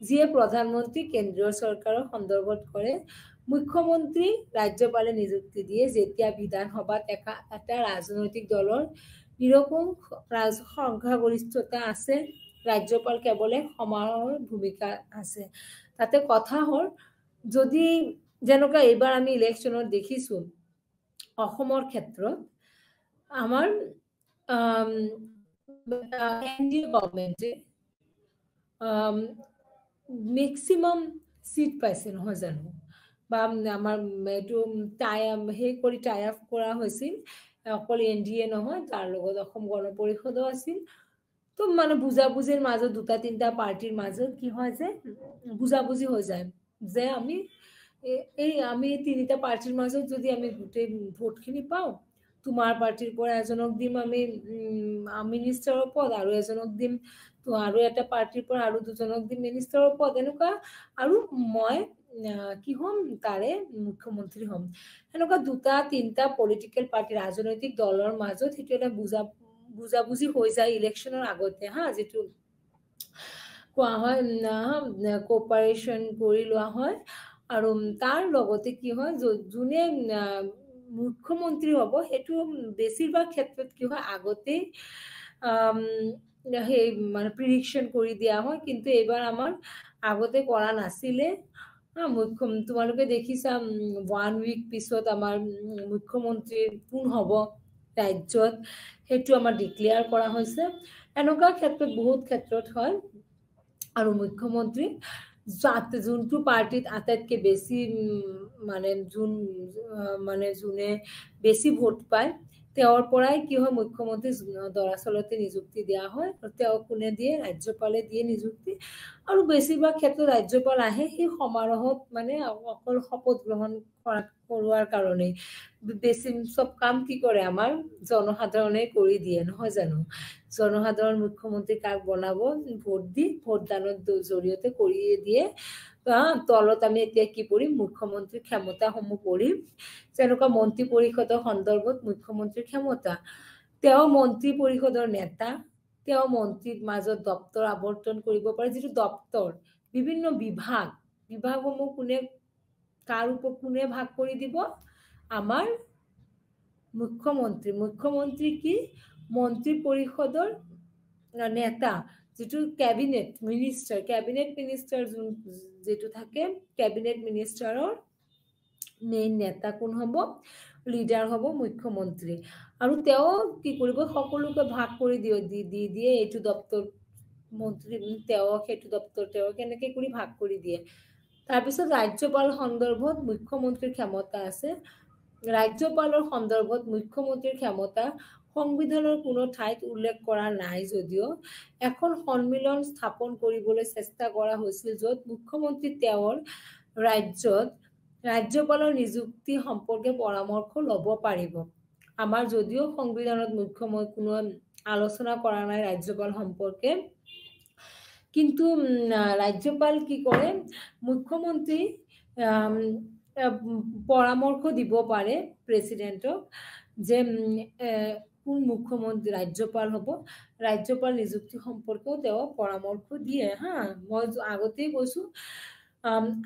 যিয়ে প্ৰধানমন্ত্ৰী কেন্দ্ৰীয় চৰকাৰৰ সন্দৰ্ভত কৰে মুখ্যমন্ত্ৰী ৰাজ্যপালে নিযুক্তি দিয়ে যেতিয়া বিধানসভাত এটা ৰাজনৈতিক দলৰ নিৰপেক্ষ সংখ্যাগৰিষ্ঠতা আছে ৰাজ্যপাল কেৱল সমাৰোহৰ ভূমিকা আছে তাতে কথা হ'ল যদি যেনেকুৱা এইবাৰ আমি ইলেকশ্যনত দেখিছো অসমৰ ক্ষেত্ৰত আমাৰ এনডিএ গভৰ্ণমেণ্টে মেক্সিমাম সিট পাইছে নহয় জানো বা আমাৰ এইটো টাই আপ কৰা হৈছিল অকল এনডিএ নহয় তাৰ লগত অসম গণ পৰিষদো আছিল তো মানে বুজাবুজিৰ মাজত দুটা তিনিটা পাৰ্টিৰ মাজত কি হয় যে বুজাবুজি হৈ যায় যে আমি তিনিটা পাৰ্টিৰ মাজত যদি আমি গোটেই ভোটখিনি পাওঁ তোমাৰ পাৰ্টিৰ পৰা এজনক দিম আমি মিনিষ্টাৰৰ পদ আৰু এজনক দিম তো আৰু এটা পাৰ্টিৰ পৰা আৰু দুজনক দিম মিনিষ্টাৰৰ পদ এনেকুৱা আৰু মই কি হ'ম তাৰে মুখ্যমন্ত্ৰী হ'ম এনেকুৱা দুটা তিনিটা পলিটিকেল পাৰ্টি ৰাজনৈতিক দলৰ মাজত সেইটো এটা বুজাবুজি হৈ যায় ইলেকশ্যনৰ আগতে হা যেটো কোৱা হয় কোঅপাৰেশ্যন কৰি লোৱা হয় আৰু তাৰ লগতে কি হয় যোনে মুখ্যমন্ত্ৰী হ'ব সেইটো বেছিভাগ ক্ষেত্ৰত কি হয় আগতে সেই মানে প্ৰিডিকশ্যন কৰি দিয়া হয় কিন্তু এইবাৰ আমাৰ আগতে কৰা নাছিলে তোমালোকে দেখিছা 1 উইক পিছত আমাৰ মুখ্যমন্ত্ৰী কোন হ'ব ৰাজ্যত সেইটো আমাৰ ডিক্লেয়াৰ কৰা হৈছে এনেকুৱা ক্ষেত্ৰত বহুত ক্ষেত্ৰত হয় আৰু মুখ্যমন্ত্ৰী যোনটো পাৰ্টিত আটাইতকৈ বেছি মানে যোনে বেছি ভোট পায় তেওঁৰ পৰাই কি হয় মুখ্যমন্ত্ৰী দৰাচলতে নিযুক্তি দিয়া হয় তেওঁ কোনে দিয়ে ৰাজ্যপালে দিয়ে নিযুক্তি আৰু বেছিভাগ ক্ষেত্ৰত ৰাজ্যপাল আহে সেই সমাৰোহত মানে অকল শপত গ্ৰহণ কৰোৱাৰ কাৰণে বেছি সব কাম কি কৰে আমাৰ জনসাধাৰণে কৰি দিয়ে নহয় জানো জনসাধাৰণ মুখ্যমন্ত্ৰী কাক বনাব ভোট দি ভোটদানৰ জৰিয়তে কৰিয়ে দিয়ে তলত আমি এতিয়া কি কৰিম মুখ্যমন্ত্ৰীৰ ক্ষমতাসমূহ কৰিম যেনেকুৱা মন্ত্ৰী পৰিষদৰ সন্দৰ্ভত মুখ্যমন্ত্ৰীৰ ক্ষমতা তেওঁ মন্ত্ৰী পৰিষদৰ নেতা তেওঁ মন্ত্ৰীৰ মাজত দপ্তৰ আৱৰ্তন কৰিব পাৰে যিটো দপ্তৰ বিভিন্ন বিভাগসমূহ কোনে ভাগ কৰি দিব আমাৰ মুখ্যমন্ত্ৰী কি মন্ত্ৰী পৰিষদৰ নেতা যেটো ক্যাবিনেট মিনিষ্টাৰ যেটো থাকে ক্যাবিনেট মিনিষ্টাৰৰ মেইন নেতা কোন হ'ব লিডাৰ হ'ব মুখ্যমন্ত্ৰী আৰু তেওঁ কি কৰিব সকলোকে ভাগ কৰি দিয়ে এইটো দপ্তৰ মন্ত্ৰী তেওঁ সেইটো দপ্তৰ তেওঁ কেনেকৈ কৰি ভাগ কৰি দিয়ে তাৰপিছত ৰাজ্যপাল সন্দৰ্ভত মুখ্যমন্ত্ৰীৰ ক্ষমতা আছে ৰাজ্যপালৰ সন্দৰ্ভত মুখ্যমন্ত্ৰীৰ ক্ষমতা সংবিধানৰ কোনো ঠাইত উল্লেখ কৰা নাই যদিও এখন সন্মিলন স্থাপন কৰিবলৈ চেষ্টা কৰা হৈছিল য'ত মুখ্যমন্ত্ৰী তেওঁৰ ৰাজ্যত ৰাজ্যপালৰ নিযুক্তি সম্পৰ্কে পৰামৰ্শ ল'ব পাৰিব আমাৰ যদিও সংবিধানত মুখ্যমন্ত্ৰী কোনো আলোচনা কৰা নাই ৰাজ্যপাল সম্পৰ্কে কিন্তু ৰাজ্যপাল কি কৰে মুখ্যমন্ত্ৰী পৰামৰ্শ দিব পাৰে প্ৰেসিডেন্টক যে কোন মুখ্যমন্ত্ৰী ৰাজ্যপাল হ'ব ৰাজ্যপাল নিযুক্তি সম্পৰ্কেও তেওঁ পৰামৰ্শ দিয়ে হা মই আগতেই কৈছো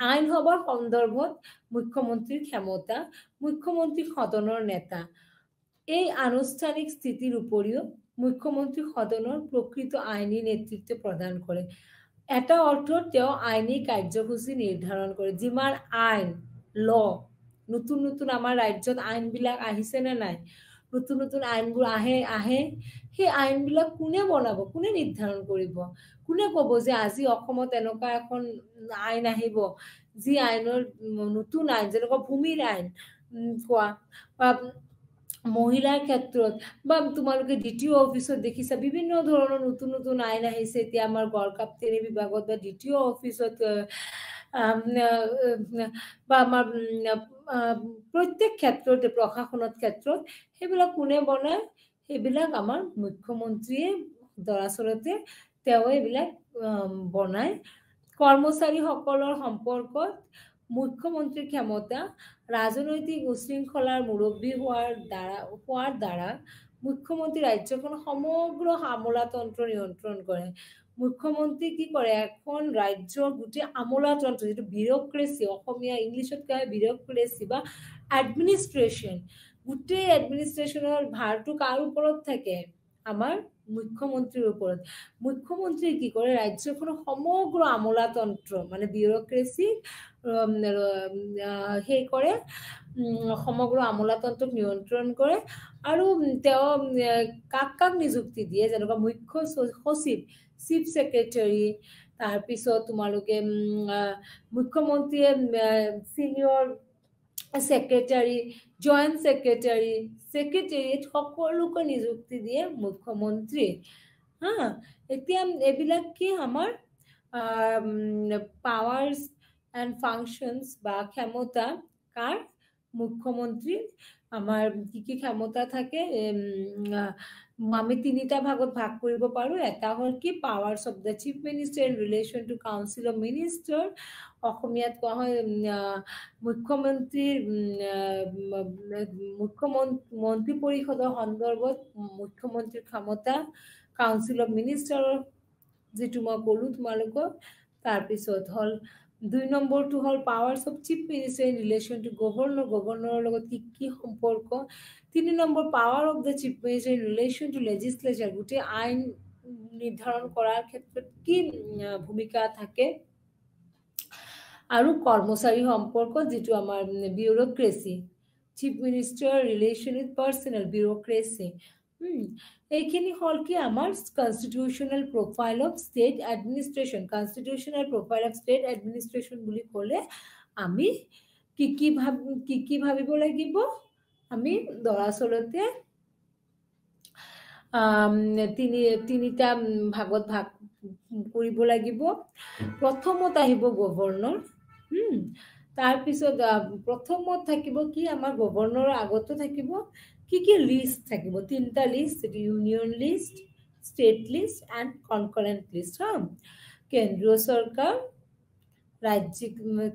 আইন সভাৰ সন্দৰ্ভত মুখ্যমন্ত্ৰীৰ ক্ষমতা মুখ্যমন্ত্ৰী সদনৰ নেতা এই আনুষ্ঠানিক স্থিতিৰ উপৰিও মুখ্যমন্ত্ৰী সদনৰ প্ৰকৃত আইনী নেতৃত্ব প্ৰদান কৰে এটা অৰ্থত তেওঁ আইনী কাৰ্যসূচী নিৰ্ধাৰণ কৰে যিমান আইন ল নতুন আমাৰ ৰাজ্যত আইনবিলাক আহিছে নে নাই নতুন আইনবোৰ আহে সেই আইনবিলাক কোনে বনাব কোনে নিৰ্ধাৰণ কৰিব কোনে ক'ব যে আজি অসমত এনেকুৱা এখন আইন আহিব যি আইনৰ নতুন আইন যেনেকুৱা ভূমিৰ আইন কোৱা বা মহিলাৰ ক্ষেত্ৰত বা তোমালোকে দ্বিতীয় অফিচত দেখিছা বিভিন্ন ধৰণৰ নতুন আইন আহিছে এতিয়া আমাৰ গড়কাপ্তানি বিভাগত বা দ্বিতীয় অফিচত বা আমাৰ প্ৰত্যেক ক্ষেত্ৰতে প্ৰশাসনত ক্ষেত্ৰত সেইবিলাক কোনে বনায় সেইবিলাক আমাৰ মুখ্যমন্ত্ৰীয়ে দৰাচলতে তেওঁ এইবিলাক বনায় কৰ্মচাৰীসকলৰ সম্পৰ্কত মুখ্যমন্ত্ৰীৰ ক্ষমতা ৰাজনৈতিক উশৃংখলাৰ মুৰব্বী হোৱাৰ দ্বাৰা মুখ্যমন্ত্ৰী ৰাজ্যখন সমগ্ৰ আমোলাতন্ত্ৰ নিয়ন্ত্ৰণ কৰে। মুখ্যমন্ত্ৰী কি কৰে, এখন ৰাজ্যৰ গোটেই আমোলাতন্ত্ৰ, যিটো বিউৰ'ক্ৰেচি, অসমীয়া ইংলিছত কয় বিউৰ'ক্ৰেচি বা এডমিনিষ্ট্ৰেশ্যন, গোটেই এডমিনিষ্ট্ৰেশ্যনৰ ভাৰটো কাৰ ওপৰত থাকে, আমাৰ মুখ্যমন্ত্ৰীৰ ওপৰত। মুখ্যমন্ত্ৰী কি কৰে, ৰাজ্যখনৰ সমগ্ৰ আমোলাতন্ত্ৰ মানে বিউৰ'ক্ৰেচি সেই কৰে, সমগ্ৰ আমোলাতন্ত্ৰক নিয়ন্ত্ৰণ কৰে। আৰু তেওঁ কাক নিযুক্তি দিয়ে, যেনেকুৱা মুখ্য সচিব, চিফ ছেক্ৰেটাৰী, তাৰপিছত তোমালোকে মুখ্যমন্ত্ৰীয়ে চিনিয়ৰ ছেক্ৰেটাৰী, জইণ্ট ছেক্ৰেটাৰী, ছেক্ৰেটাৰীত সকলোকে নিযুক্তি দিয়ে মুখ্যমন্ত্ৰী। এতিয়া এইবিলাক কি আমাৰ পাৱাৰ্ছ এণ্ড ফাংচনছ বা ক্ষমতা কাৰ, মুখ্যমন্ত্ৰীৰ। আমাৰ কি ক্ষমতা থাকে, আমি তিনিটা ভাগত ভাগ কৰিব পাৰোঁ। এটা হ'ল কি powers of the chief minister in relation to council of minister, অসমীয়াত কোৱা হয় মুখ্যমন্ত্ৰীৰ মন্ত্ৰী পৰিষদৰ সন্দৰ্ভত মুখ্যমন্ত্ৰীৰ ক্ষমতা, কাউন্সিল অফ মিনিষ্টাৰৰ যিটো মই ক'লোঁ তোমালোকক। তাৰপিছত হ'ল 2 নম্বৰটো হ'ল powers of chief minister in relation to governor, গভৰ্ণৰৰ লগত কি সম্পৰ্ক। 3 number power of the chief minister in relation to legislature, গোটেই আইন নিৰ্ধাৰণ কৰাৰ ক্ষেত্ৰত কি ভূমিকা থাকে। আৰু কৰ্মচাৰী সম্পৰ্ক, যিটো আমাৰ bureaucracy, chief minister relation with personnel bureaucracy. এইখিনি হ'ল কি আমাৰ constitutional profile of state administration. Constitutional profile of state administration বুলি ক'লে আমি কি ভাবিব লাগিব, আমি দৰাচলতে তিনিটা ভাগত ভাগ কৰিব লাগিব। প্ৰথমত আহিব গভৰ্ণৰ, তাৰপিছত প্ৰথমত থাকিব কি আমাৰ গভৰ্ণৰৰ আগতো থাকিব কি লিষ্ট থাকিব, 3টা list, union list, state list and concurrent list. কেন্দ্ৰীয় চৰকাৰ,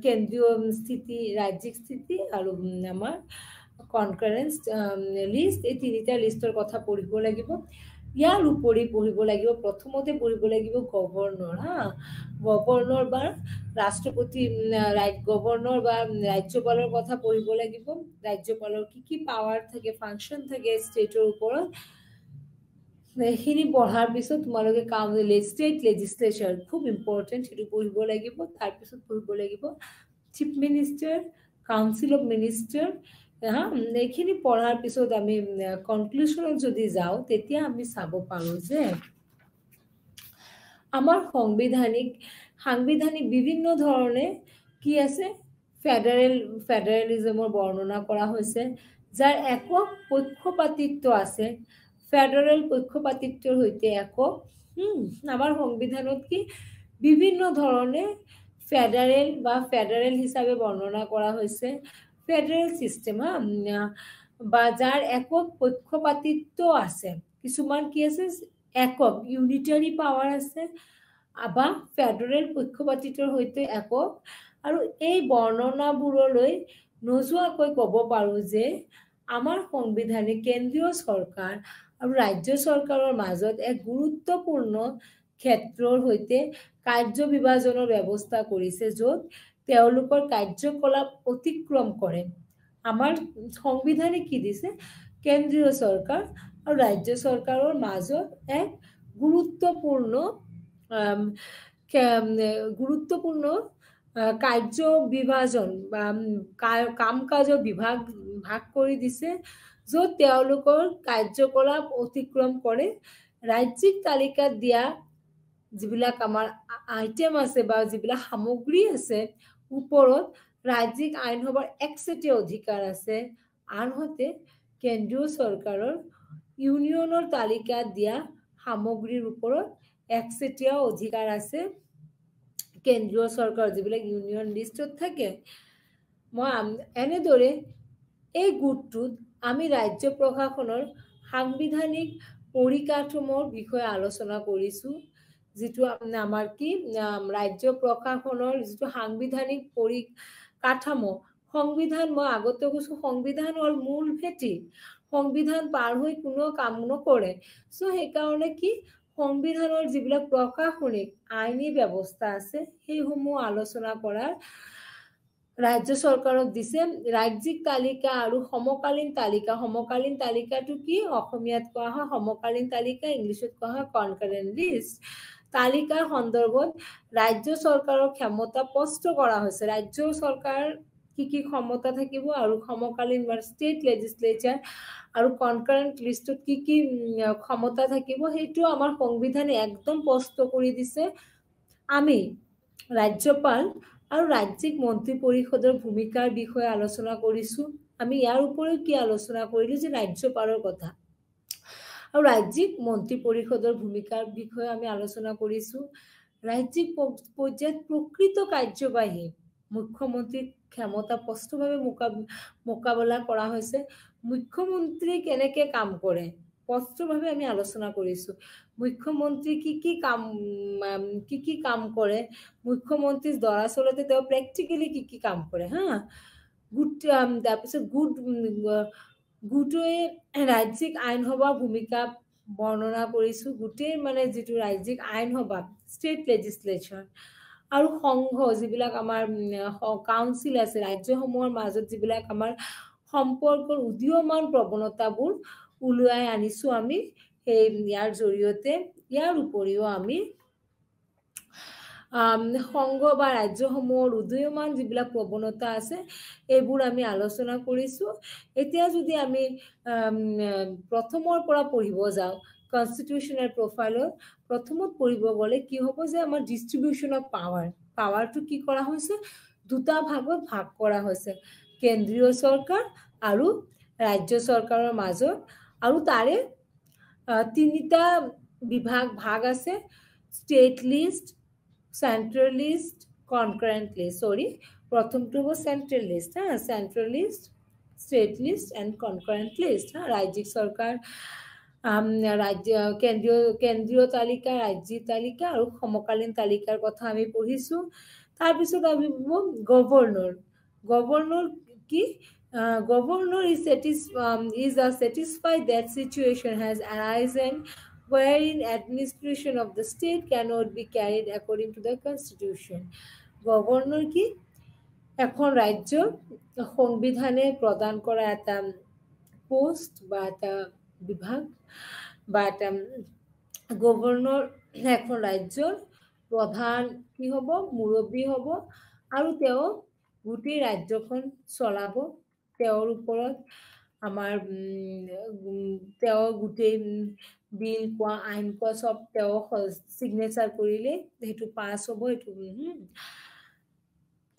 কেন্দ্ৰীয় স্থিতি, ৰাজ্যিক স্থিতি আৰু আমাৰ কনকাৰেন্স লিষ্ট, এই 3টা লিষ্টৰ কথা পঢ়িব লাগিব। ইয়াৰ উপৰি পঢ়িব লাগিব, প্ৰথমতে পঢ়িব লাগিব গভৰ্ণৰ। গভৰ্ণৰ বা ৰাষ্ট্ৰপতি, গভৰ্ণৰ বা ৰাজ্যপালৰ কথা পঢ়িব লাগিব। ৰাজ্যপালৰ কি পাৱাৰ থাকে, ফাংচন থাকে ষ্টেটৰ ওপৰত। এইখিনি পঢ়াৰ পিছত তোমালোকে ষ্টেট লেজিছলেচাৰ খুব ইম্পৰ্টেণ্ট, সেইটো পঢ়িব লাগিব। তাৰপিছত পঢ়িব লাগিব chief minister, council of minister. এইখিনি পঢ়াৰ পিছত আমি কনক্লুশ্যনত যদি যাওঁ, তেতিয়া আমি চাব পাৰোঁ যে আমাৰ সাংবিধানিক বিভিন্ন ধৰণে কি আছে, ফেডাৰেলিজমৰ বৰ্ণনা কৰা হৈছে, যাৰ একক পক্ষপাতিত্ব আছে। ফেডাৰেল পক্ষপাতিত্বৰ সৈতে একক। আমাৰ সংবিধানত কি বিভিন্ন ধৰণে ফেডাৰেল হিচাপে বৰ্ণনা কৰা হৈছে। ফেডাৰেল চিষ্টেম বা যাৰ একক পক্ষপাতিত্ব আছে, কিছুমান কি আছে একক ইউনিটাৰী পাৱাৰ আছে বা ফেডাৰেল পক্ষপাতিত্বৰ সৈতে একক। আৰু এই বৰ্ণনাবোৰলৈ নোযোৱাকৈ ক'ব পাৰোঁ যে আমাৰ সংবিধানে কেন্দ্ৰীয় চৰকাৰ আৰু ৰাজ্য চৰকাৰৰ মাজত এক গুৰুত্বপূৰ্ণ ক্ষেত্ৰৰ সৈতে কাৰ্য বিভাজনৰ ব্যৱস্থা কৰিছে, য'ত তেওঁলোকৰ কাৰ্যকলাপ অতিক্ৰম কৰে। আমাৰ সংবিধানে কি দিছে, কেন্দ্ৰীয় চৰকাৰ আৰু ৰাজ্য চৰকাৰৰ মাজত এক গুৰুত্বপূৰ্ণ কাৰ্য বিভাজন বা কাম কাজৰ ভাগ কৰি দিছে, য'ত তেওঁলোকৰ কাৰ্যকলাপ অতিক্ৰম কৰে। ৰাজ্যিক তালিকাত দিয়া যিবিলাক আমাৰ আইটেম আছে বা যিবিলাক সামগ্ৰী আছে, ওপৰত ৰাজ্যিক আইনসভাৰ একচেটিয়া অধিকাৰ আছে। আনহাতে কেন্দ্ৰীয় চৰকাৰৰ ইউনিয়নৰ তালিকাত দিয়া সামগ্ৰীৰ ওপৰত একচেটিয়া অধিকাৰ আছে। কেন্দ্ৰীয় চৰকাৰ যিবিলাক ইউনিয়ন লিষ্টত থাকে। এনেদৰে এই গোটটোত আমি ৰাজ্য প্ৰশাসনৰ সাংবিধানিক পৰিকাঠামোৰ বিষয়ে আলোচনা কৰিছোঁ, যিটো আমাৰ কি ৰাজ্য প্ৰশাসনৰ যিটো সাংবিধানিক কাঠামো সংবিধান মই আগতে কৈছো সংবিধান হ'ল মূল ভেটি সংবিধান পাৰ হৈ কোনো কাম নকৰে সো সেইকাৰণে কি সংবিধানৰ যিবিলাক প্ৰশাসনিক আইনী ব্যৱস্থা আছে সেইসমূহ আলোচনা কৰাৰ ৰাজ্য চৰকাৰক দিছে ৰাজ্যিক তালিকা আৰু সমকালীন তালিকাটো কি অসমীয়াত কোৱা হয় সমকালীন তালিকা ইংলিছত কোৱা হয় কনকাৰেন্ট লিষ্ট তালিকাৰ সন্দৰ্ভত ৰাজ্য চৰকাৰৰ ক্ষমতা স্পষ্ট কৰা হৈছে ৰাজ্য চৰকাৰ কি ক্ষমতা থাকিব আৰু সমকালীন ষ্টেট লেজিসলেচাৰ আৰু কনকাৰেন্ট লিষ্টত কি ক্ষমতা থাকিব সেইটো আমাৰ সংবিধানে একদম স্পষ্ট কৰি দিছে আমি ৰাজ্যপাল আৰু ৰাজ্যিক মন্ত্ৰী পৰিষদৰ ভূমিকাৰ বিষয়ে আলোচনা কৰিছো আমি ইয়াৰ উপৰিও কি আলোচনা কৰিলো যে ৰাজ্যপালৰ কথা আৰু ৰাজ্যিক মন্ত্ৰী পৰিষদৰ ভূমিকাৰ বিষয়ে আমি আলোচনা কৰিছো ৰাজ্যিক পৰ্যায়ত প্ৰকৃত কাৰ্যবাহী মুখ্যমন্ত্ৰীৰ ক্ষমতা স্পষ্টভাৱে মোকাবিলা কৰা হৈছে মুখ্যমন্ত্ৰী কেনেকৈ কাম কৰে স্পষ্টভাৱে আমি আলোচনা কৰিছো মুখ্যমন্ত্ৰী কি কাম কৰে মুখ্যমন্ত্ৰীৰ দৰাচলতে তেওঁ প্ৰেক্টিকেলি কি কাম কৰে হা তাৰপিছত গোটেই ৰাজ্যিক আইনসভাৰ ভূমিকা বৰ্ণনা কৰিছো গোটেই মানে যিটো ৰাজ্যিক আইনসভা ষ্টেট লেজিসলেচাৰ আৰু সংঘ যিবিলাক আমাৰ কাউন্সিল আছে ৰাজ্যসমূহৰ মাজত যিবিলাক আমাৰ সম্পৰ্কৰ উদীয়মান প্ৰৱণতাবোৰ উলিয়াই আনিছো আমি সেই ইয়াৰ জৰিয়তে ইয়াৰ উপৰিও আমি সংঘ বা ৰাজ্যসমূহৰ উদীয়মান যিবিলাক প্ৰৱণতা আছে এইবোৰ আমি আলোচনা কৰিছো এতিয়া যদি আমি প্ৰথমৰ পৰা পঢ়িব যাওঁ কনস্টিটিউশনাল প্ৰফাইলৰ প্ৰথমত পঢ়িব গ'লে কি হ'ব যে আমাৰ ডিস্ট্ৰিবিউশন অফ পাৱাৰটো কি কৰা হৈছে দুটা ভাগত ভাগ কৰা হৈছে কেন্দ্ৰীয় চৰকাৰ আৰু ৰাজ্য চৰকাৰৰ মাজত আৰু তাৰে তিনিটা ভাগ আছে state list central list concurrent list প্রথমটো হল central list central list state list and concurrent list রাজ্যিক সরকার কেন্দ্ৰীয় তালিকা ৰাজ্যিক তালিকা আৰু সমকালীন তালিকাৰ কথা আমি পঢ়িছো তাৰপিছত আমি গভৰ্ণৰ কি governor is satisfied that situation has arisen wherein administration of the state cannot be carried according to the constitution. Governor কি এখন রাজ্য সংবিধানে প্রদান করা একটা পোস্ট বা একটা বিভাগ বা একটা গভর্নর এখন ৰাজ্যৰ প্ৰধান কি হব মুৰব্বী হব আৰু তেওঁ গোটেই ৰাজ্যখন চলাব তেওঁৰ ওপৰত আমাৰ তেওঁ গোটেই বিল কোৱা আইন কোৱা সব তেওঁ সিগনেচাৰ কৰিলে সেইটো পাস হ'ব এইটো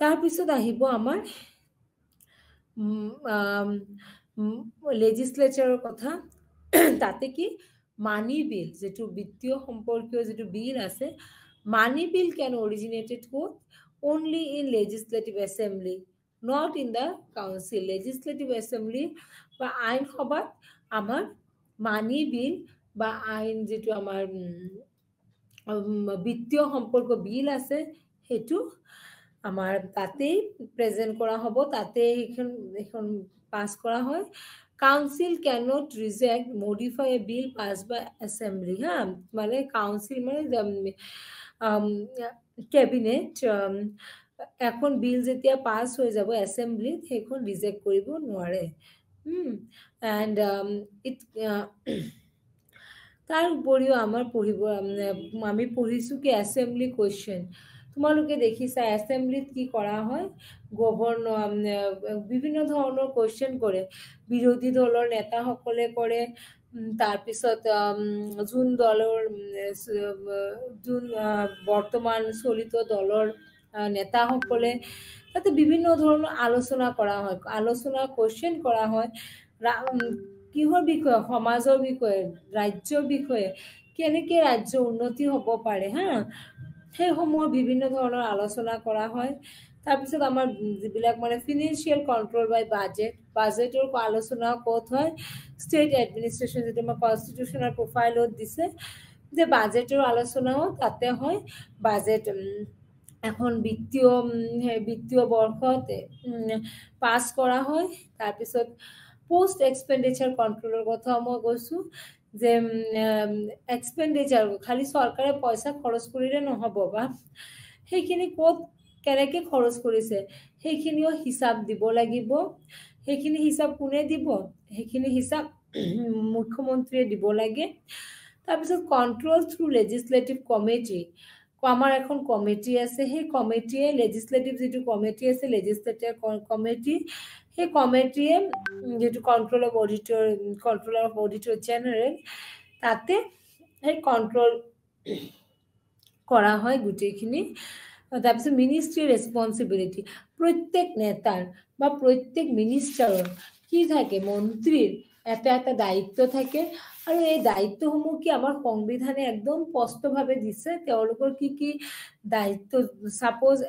তাৰপিছত আহিব আমাৰ লেজিসলেচাৰৰ কথা তাতে কি মানি বিল যেটো বিত্তীয় সম্পৰ্কীয় যেটো বিল আছে মানি বিল can originated only in legislative assembly not in the council legislative assembly বা আইন সভাত আমাৰ মানি বিল বা আইন যেটো আমাৰ বিত্তীয় সম্পৰ্ক বিল আছে হেতু আমাৰ তাতে প্ৰেজেন্ট কৰা হ'ব তাতে এখন পাস কৰা হয় council cannot reject modify a bill passed by assembly মানে council মানে cabinet এখন বিল যেতিয়া পাস হৈ যাব assembly সেইখন ৰিজেক্ট কৰিব নোৱাৰে and it তাৰ উপৰিও আমাৰ আমি পঢ়িছো কি assembly question তোমালোকে দেখিছা assemblyত কি কৰা হয় গভৰ্ণৰ বিভিন্ন ধৰণৰ কোৱেশ্চন কৰে বিৰোধী দলৰ নেতা সকলে কৰে তাৰ পিছত জুন দলৰ জুন বৰ্তমান চলিত দলৰ নেতা সকলে তাতে বিভিন্ন ধৰণৰ আলোচনা কৰা হয় আলোচনা কোৱেশ্চন কৰা হয় কিহৰ বিষয়ে সমাজৰ বিষয়ে ৰাজ্যৰ বিষয়ে কেনেকৈ ৰাজ্য উন্নতি হ'ব পাৰে সেই সমূহ বিভিন্ন ধৰণৰ আলোচনা কৰা হয় তাৰপিছত আমাৰ যিবিলাক মানে ফিনান্সিয়াল কন্ট্ৰোল বাই বাজেটৰ আলোচনা ক'ত হয় ষ্টেট এডমিনিষ্ট্ৰেশ্যন যেটো আমাৰ কনস্টিটিউশনাল প্ৰফাইলত দিছে যে বাজেটেৰ আলোচনাও তাতে হয় বাজেট এখন বিত্তীয় বৰ্ষত পাছ কৰা হয় তাৰপিছত পোস্ট এক্সপেন্ডিচাৰ কন্ট্ৰোলৰ কথা মই কৈছো যে এক্সপেন্ডিচাৰ খালি চৰকাৰে পইচা খৰচ কৰিলে নহব বা সেইখিনি ক'ত কেনেকে খৰচ কৰিছে সেইখিনিও হিচাপ দিব লাগিব সেইখিনি হিচাপ কোনে দিব সেইখিনি হিচাপ মুখ্যমন্ত্ৰীয়ে দিব লাগে তাৰপিছত কন্ট্ৰোল থ্ৰু লেজিসলেটিভ কমিটি আমাৰ এখন কমিটি আছে সেই কমিটিয়ে লেজিসলেটিভ যেটো কমিটি আছে লেজিসলেটিভ কমিটি সেই কমিটিয়ে যেটো কন্ট্ৰোল অফ অডিটৰ জেনাৰেল তাতে সেই কন্ট্ৰোল কৰা হয় গুটেইখিনি তাৰপিছত মিনিষ্ট্ৰি ৰেসপন্সিবিলিটি প্ৰত্যেক নেতাৰ বা প্ৰত্যেক মিনিষ্টাৰৰ কি থাকে মন্ত্ৰীৰ এটা দায়িত্ব থাকে আৰু এই দায়িত্বসমূহ কি আমাৰ সংবিধানে একদম স্পষ্টভাৱে দিছে তেওঁলোকৰ কি দায়িত্ব সাপোজ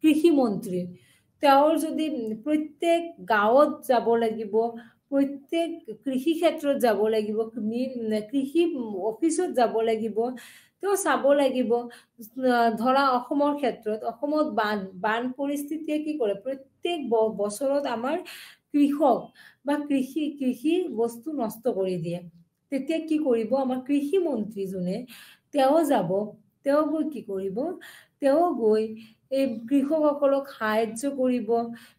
কৃষি মন্ত্ৰী তেওঁৰ যদি প্ৰত্যেক গাঁৱত যাব লাগিব প্ৰত্যেক কৃষি ক্ষেত্ৰত যাব লাগিব কৃষি অফিচত যাব লাগিব তো চাব লাগিব ধৰা অসমৰ ক্ষেত্ৰত অসমত বান পৰিস্থিতিয়ে কি কৰে প্ৰত্যেক বছৰত আমাৰ কৃষক বা কৃষি বস্তু নষ্ট কৰি দিয়ে তেতিয়া কি কৰিব আমাৰ কৃষি মন্ত্ৰী জনে তেওঁ যাব তেওঁ গৈ কি কৰিব তেওঁ গৈ এই কৃষকসকলক সাহায্য কৰিব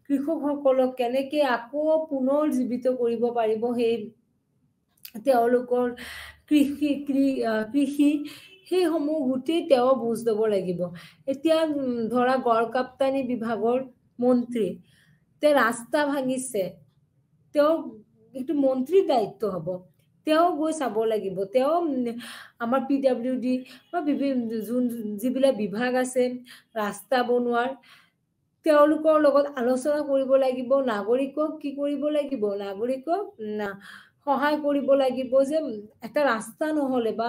কৃষকসকলক কেনেকে আকৌ পুনৰ জীৱিত কৰিব পাৰিব সেই তেওঁলোকৰ কৃষি সেই সমূহ গুটেই তেওঁ বুজ ল'ব লাগিব এতিয়া ধৰা গড়কাপ্তানি বিভাগৰ মন্ত্ৰী তে ৰাস্তা ভাঙিছে তেওঁ এইটো মন্ত্ৰীৰ দায়িত্ব হ'ব তেওঁ গৈ চাব লাগিব তেওঁ আমাৰ পিডব্লিউডি বা যিবিলাক বিভাগ আছে ৰাস্তা বনোৱাৰ তেওঁলোকৰ লগত আলোচনা কৰিব লাগিব নাগৰিকক কি কৰিব লাগিব নাগৰিকক সহায় কৰিব লাগিব যে এটা ৰাস্তা নহলে বা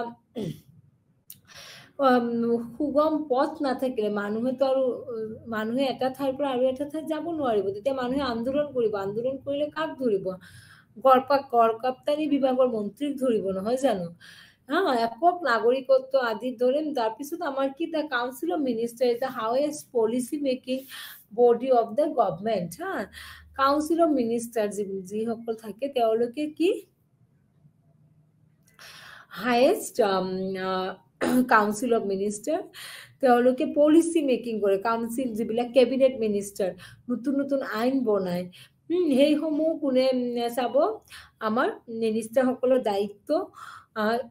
সুগম পথ নাথাকিলে মানুহে এটা ঠাইৰ পৰা আৰু এটা ঠাইত যাব নোৱাৰিব তেতিয়া মানুহে আন্দোলন কৰিলে কাক ধৰিব গড়কাপ্তানি বিভাগৰ মন্ত্ৰীক ধৰিব নহয় জানো একক নাগৰিকত্ব আদি ধৰিম তাৰপিছত আমাৰ কি the council of minister is the highest policy making body of the government council of minister যিসকল থাকে তেওঁলোকে কি হাইয়েষ্ট কাউন্সিল অফ মিনিষ্টাৰ তেওঁলোকে পলিচি মেকিং কৰে কাউন্সিল যিবিলাক কেবিনেট মিনিষ্টাৰ নতুন আইন বনায় সেইসমূহ কোনে চাব আমাৰ মিনিষ্টাৰসকলৰ দায়িত্ব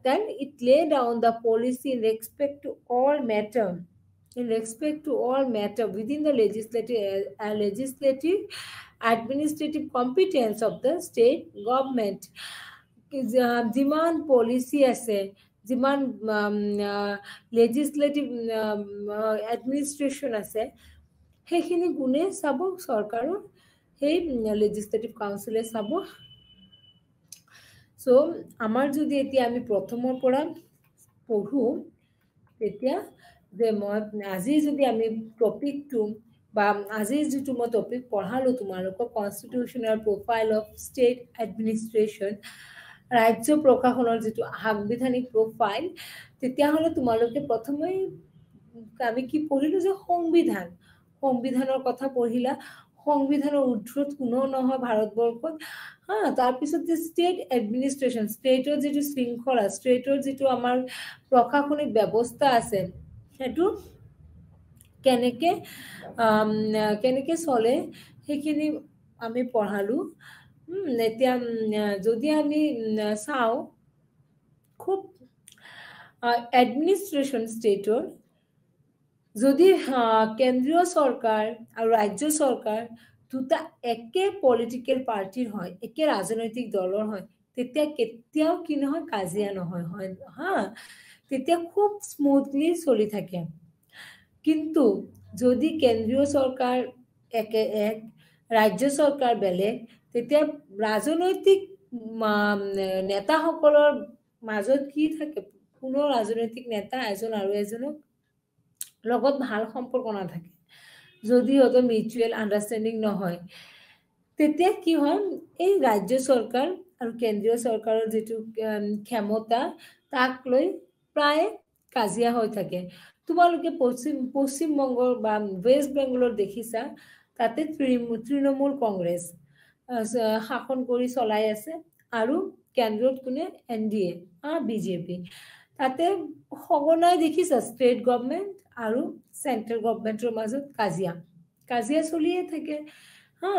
then it lay down the policy in respect to all matter within the legislative administrative competence of the state government যিমান পলিচি আছে যিমান লেজিসলেটিভ এডমিনিষ্ট্ৰেশ্যন আছে সেইখিনি গুণে চাব চৰকাৰৰ সেই লেজিসলেটিভ কাউন্সিলে চাব সো আমাৰ যদি এতিয়া আমি প্ৰথমৰ পৰা পঢ়ো তেতিয়া যে মই আজি যদি আমি টপিকটো বা আজি যেটো মই টপিক পঢ়ালো তোমালোকক constitutional profile of state administration ৰাজ্য প্ৰশাসনৰ যেটো সাংবিধানিক প্ৰফাইল তেতিয়া হলে তোমালোকে প্ৰথমে আমি কি পঢ়িলো যে সংবিধানৰ কথা পঢ়িলা সংবিধানৰ উদ্ধৃত কোনো নহয় ভাৰতবৰ্ষত তাৰপিছত যে ষ্টেট এডমিনিষ্ট্ৰেশ্যন ষ্টেটৰ যেটো শৃংখলা ষ্টেটৰ যেটো আমাৰ প্ৰশাসনিক ব্যৱস্থা আছে হেতু কেনেকে চলে সেইখিনি আমি পঢ়ালো এতিয়া যদি আমি চাও খুব এডমিনিষ্ট্ৰেশ্যন ষ্টেটৰ যদি কেন্দ্ৰীয় চৰকাৰ আৰু ৰাজ্য চৰকাৰ দুটা একে পলিটিক্যাল পাৰ্টিৰ হয় একে ৰাজনৈতিক দলৰ হয় তেতিয়া কেতিয়াও কি নহয় কাজিয়া নহয় তেতিয়া খুব স্মুথলি চলি থাকে কিন্তু যদি কেন্দ্ৰীয় চৰকাৰ এক ৰাজ্য চৰকাৰ বেলেগ তেতিয়া ৰাজনৈতিক নেতাসকলৰ মাজত কি থাকে কোনো ৰাজনৈতিক নেতা এজন আৰু এজনক লগত ভাল সম্পৰ্ক নাথাকে যদি হয়তো মিউচুৱেল আন্ডাৰষ্টেণ্ডিং নহয় তেতিয়া কি হয় এই ৰাজ্য চৰকাৰ আৰু কেন্দ্ৰীয় চৰকাৰৰ যেটো ক্ষমতা তাক লৈ প্ৰায় কাজিয়া হৈ থাকে তোমালোকে পশ্চিমবংগৰ বা ৱেষ্ট বেংগলৰ দেখিছা তাতে তৃণমূল কংগ্ৰেছ শাসন কৰি চলাই আছে আৰু কেন্দ্ৰত কোনে NDA বিজেপি তাতে সঘনাই দেখিছা ষ্টেট গভৰ্ণমেণ্ট আৰু চেন্ট্ৰেল গভৰ্ণমেণ্টৰ মাজত কাজিয়া চলিয়ে থাকে হা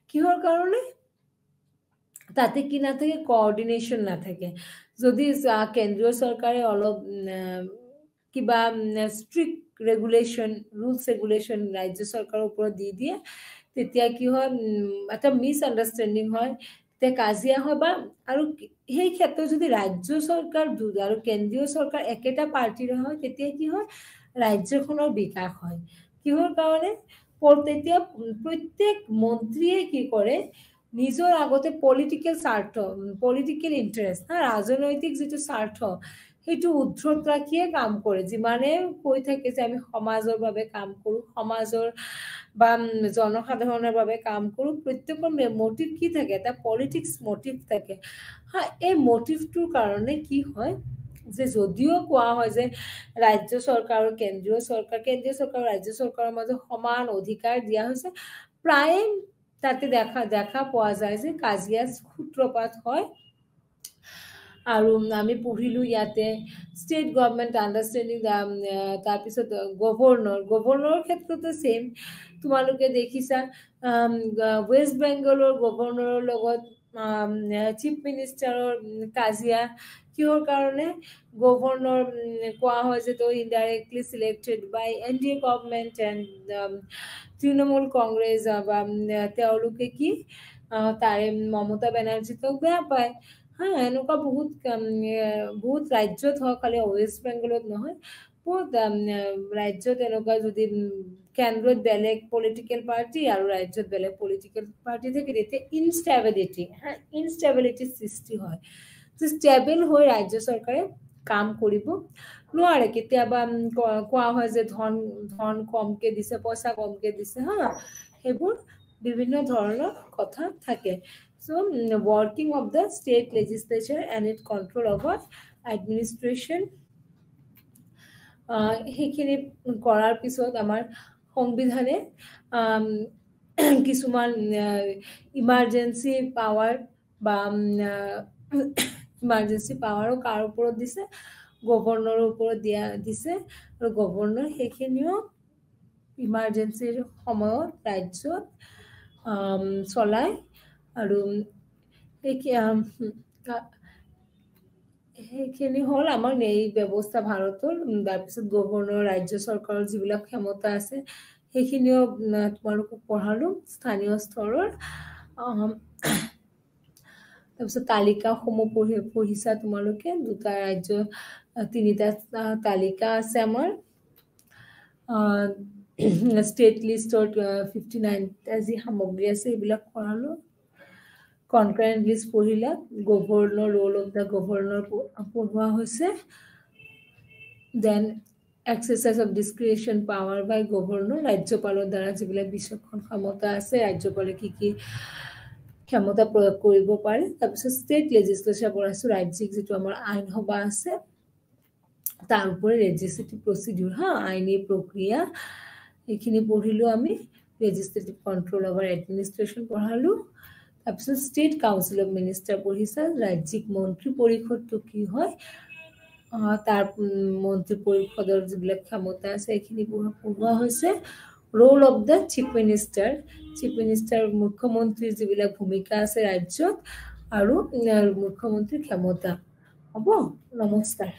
কিহৰ কাৰণে তাতে কি নাথাকে কোঅৰ্ডিনেশ্যন নাথাকে যদি কেন্দ্ৰীয় চৰকাৰে অলপ কিবা ষ্ট্ৰিক্ট ৰেগুলেশ্যন ৰুলছ ৰেগুলেশ্যন ৰাজ্য চৰকাৰৰ ওপৰত দি দিয়ে তেতিয়া কি হয় এটা মিছ আণ্ডাৰষ্টেণ্ডিং হয় তে কাজিয়া হয় বা আৰু সেই ক্ষেত্ৰত যদি ৰাজ্য চৰকাৰ আৰু কেন্দ্ৰীয় চৰকাৰ একেটা পাৰ্টিৰ হয় তেতিয়া কি হয় ৰাজ্যখনৰ বিকাশ হয় কিহৰ কাৰণে তেতিয়া প্ৰত্যেক মন্ত্ৰীয়ে কি কৰে নিজৰ আগতে পলিটিকেল ইণ্টাৰেষ্ট ৰাজনৈতিক যিটো স্বাৰ্থ সেইটো উদ্ধত ৰাখিয়ে কাম কৰে যিমানে কৈ থাকে যে আমি সমাজৰ বাবে কাম কৰো সমাজৰ বা জনসাধাৰণৰ বাবে কাম কৰো প্ৰত্যেকৰ মোটিভ কি থাকে এটা পলিটিক্স মোটিভ থাকে এই মোটিভটোৰ কাৰণে কি হয় যে যদিও কোৱা হয় যে ৰাজ্য চৰকাৰ আৰু কেন্দ্ৰীয় চৰকাৰ ৰাজ্য চৰকাৰৰ মাজত সমান অধিকাৰ দিয়া হৈছে প্ৰায় তাতে দেখা পোৱা যায় যে কাজিয়া সূত্ৰপাত হয় আৰু আমি পঢ়িলো ইয়াতে ষ্টেট গভৰ্ণমেণ্ট আণ্ডাৰষ্টেণ্ডিং তাৰপিছত গভৰ্ণৰৰ ক্ষেত্ৰতো সেম তোমালোকে দেখিছা ৱেষ্ট বেংগলৰ গভৰ্ণৰৰ লগত চিফ মিনিষ্টাৰৰ কাজিয়া কিহৰ কাৰণে গভৰ্ণৰ কোৱা হয় যে তো indirectly selected by NDA government and Trinamool Congress বা তেওঁলোকে কি তাৰে মমতা বেনাৰ্জীক বেয়া পায় এনেকুৱা বহুত ৰাজ্যত হয় খালি ৱেষ্ট বেংগলত নহয় বহুত ৰাজ্যত এনেকুৱা যদি কেন্দ্ৰত বেলেগ পলিটিকেল পাৰ্টি আৰু ৰাজ্যত বেলেগ পলিটিকেল পাৰ্টি থাকে তেতিয়া ইনষ্টেবিলিটি সৃষ্টি হয় ষ্টেবল হৈ ৰাজ্য চৰকাৰে কাম কৰিব নোৱাৰে কেতিয়াবা কোৱা হয় যে ধন কমকে দিছে পইচা কমকে দিছে সেইবোৰ বিভিন্ন ধৰণৰ কথা থাকে so working of the state legislature and its control over administration সেইখিনি কৰাৰ পিছত আমাৰ সংবিধানে কিছুমান ইমাৰ্জেন্সি পাৱাৰ বা ইমাৰ্জেন্সি পাৱাৰো কাৰ ওপৰত দিছে গভৰ্ণৰৰ ওপৰত দিছে আৰু গভৰ্ণৰ সেইখিনিও ইমাৰ্জেন্সিৰ সময়ত ৰাজ্যত চলাই আৰু সেইখিনি হ'ল আমাৰ এই ব্যৱস্থা ভাৰতৰ তাৰপিছত গভৰ্ণৰ ৰাজ্য চৰকাৰৰ যিবিলাক ক্ষমতা আছে সেইখিনিও তোমালোকক পঢ়ালো স্থানীয় স্তৰৰ তাৰপিছত তালিকাসমূহ পঢ়িছা তোমালোকে দুটা ৰাজ্য তিনিটা তালিকা আছে আমাৰ ষ্টেট লিষ্টৰ 59টা যি সামগ্ৰী আছে এইবিলাক পঢ়ালো কনকাৰেন্ট লিষ্ট পঢ়িলা governor role of the governor পঢ়োৱা হৈছে then exercise of discretion power by governor ৰাজ্যপালৰ দ্বাৰা যিবিলাক বিচক্ষণ ক্ষমতা আছে ৰাজ্যপালে কি ক্ষমতা প্ৰয়োগ কৰিব পাৰে তাৰপিছত ষ্টেট লেজিসলেচাৰ পঢ়াইছো ৰাজ্যিক যিটো আমাৰ আইন সভা আছে তাৰ উপৰে লেজিসলেটিভ প্ৰচিডিউৰ আইনী প্ৰক্ৰিয়া এইখিনি পঢ়িলো আমি লেজিসলেটিভ কন্ট্ৰোল ওভাৰ এডমিনিষ্ট্ৰেশন পঢ়ালো তাৰপিছত ষ্টেট কাউন্সিল অফ মিনিষ্টাৰ পঢ়িছা ৰাজ্যিক মন্ত্ৰী পৰিষদটো কি হয় তাৰ মন্ত্ৰী পৰিষদৰ যিবিলাক ক্ষমতা আছে এইখিনি পঢ়োৱা হৈছে roll of the chief minister মুখ্যমন্ত্ৰীৰ যিবিলাক ভূমিকা আছে ৰাজ্যত আৰু মুখ্যমন্ত্ৰীৰ ক্ষমতা হ'ব নমস্কাৰ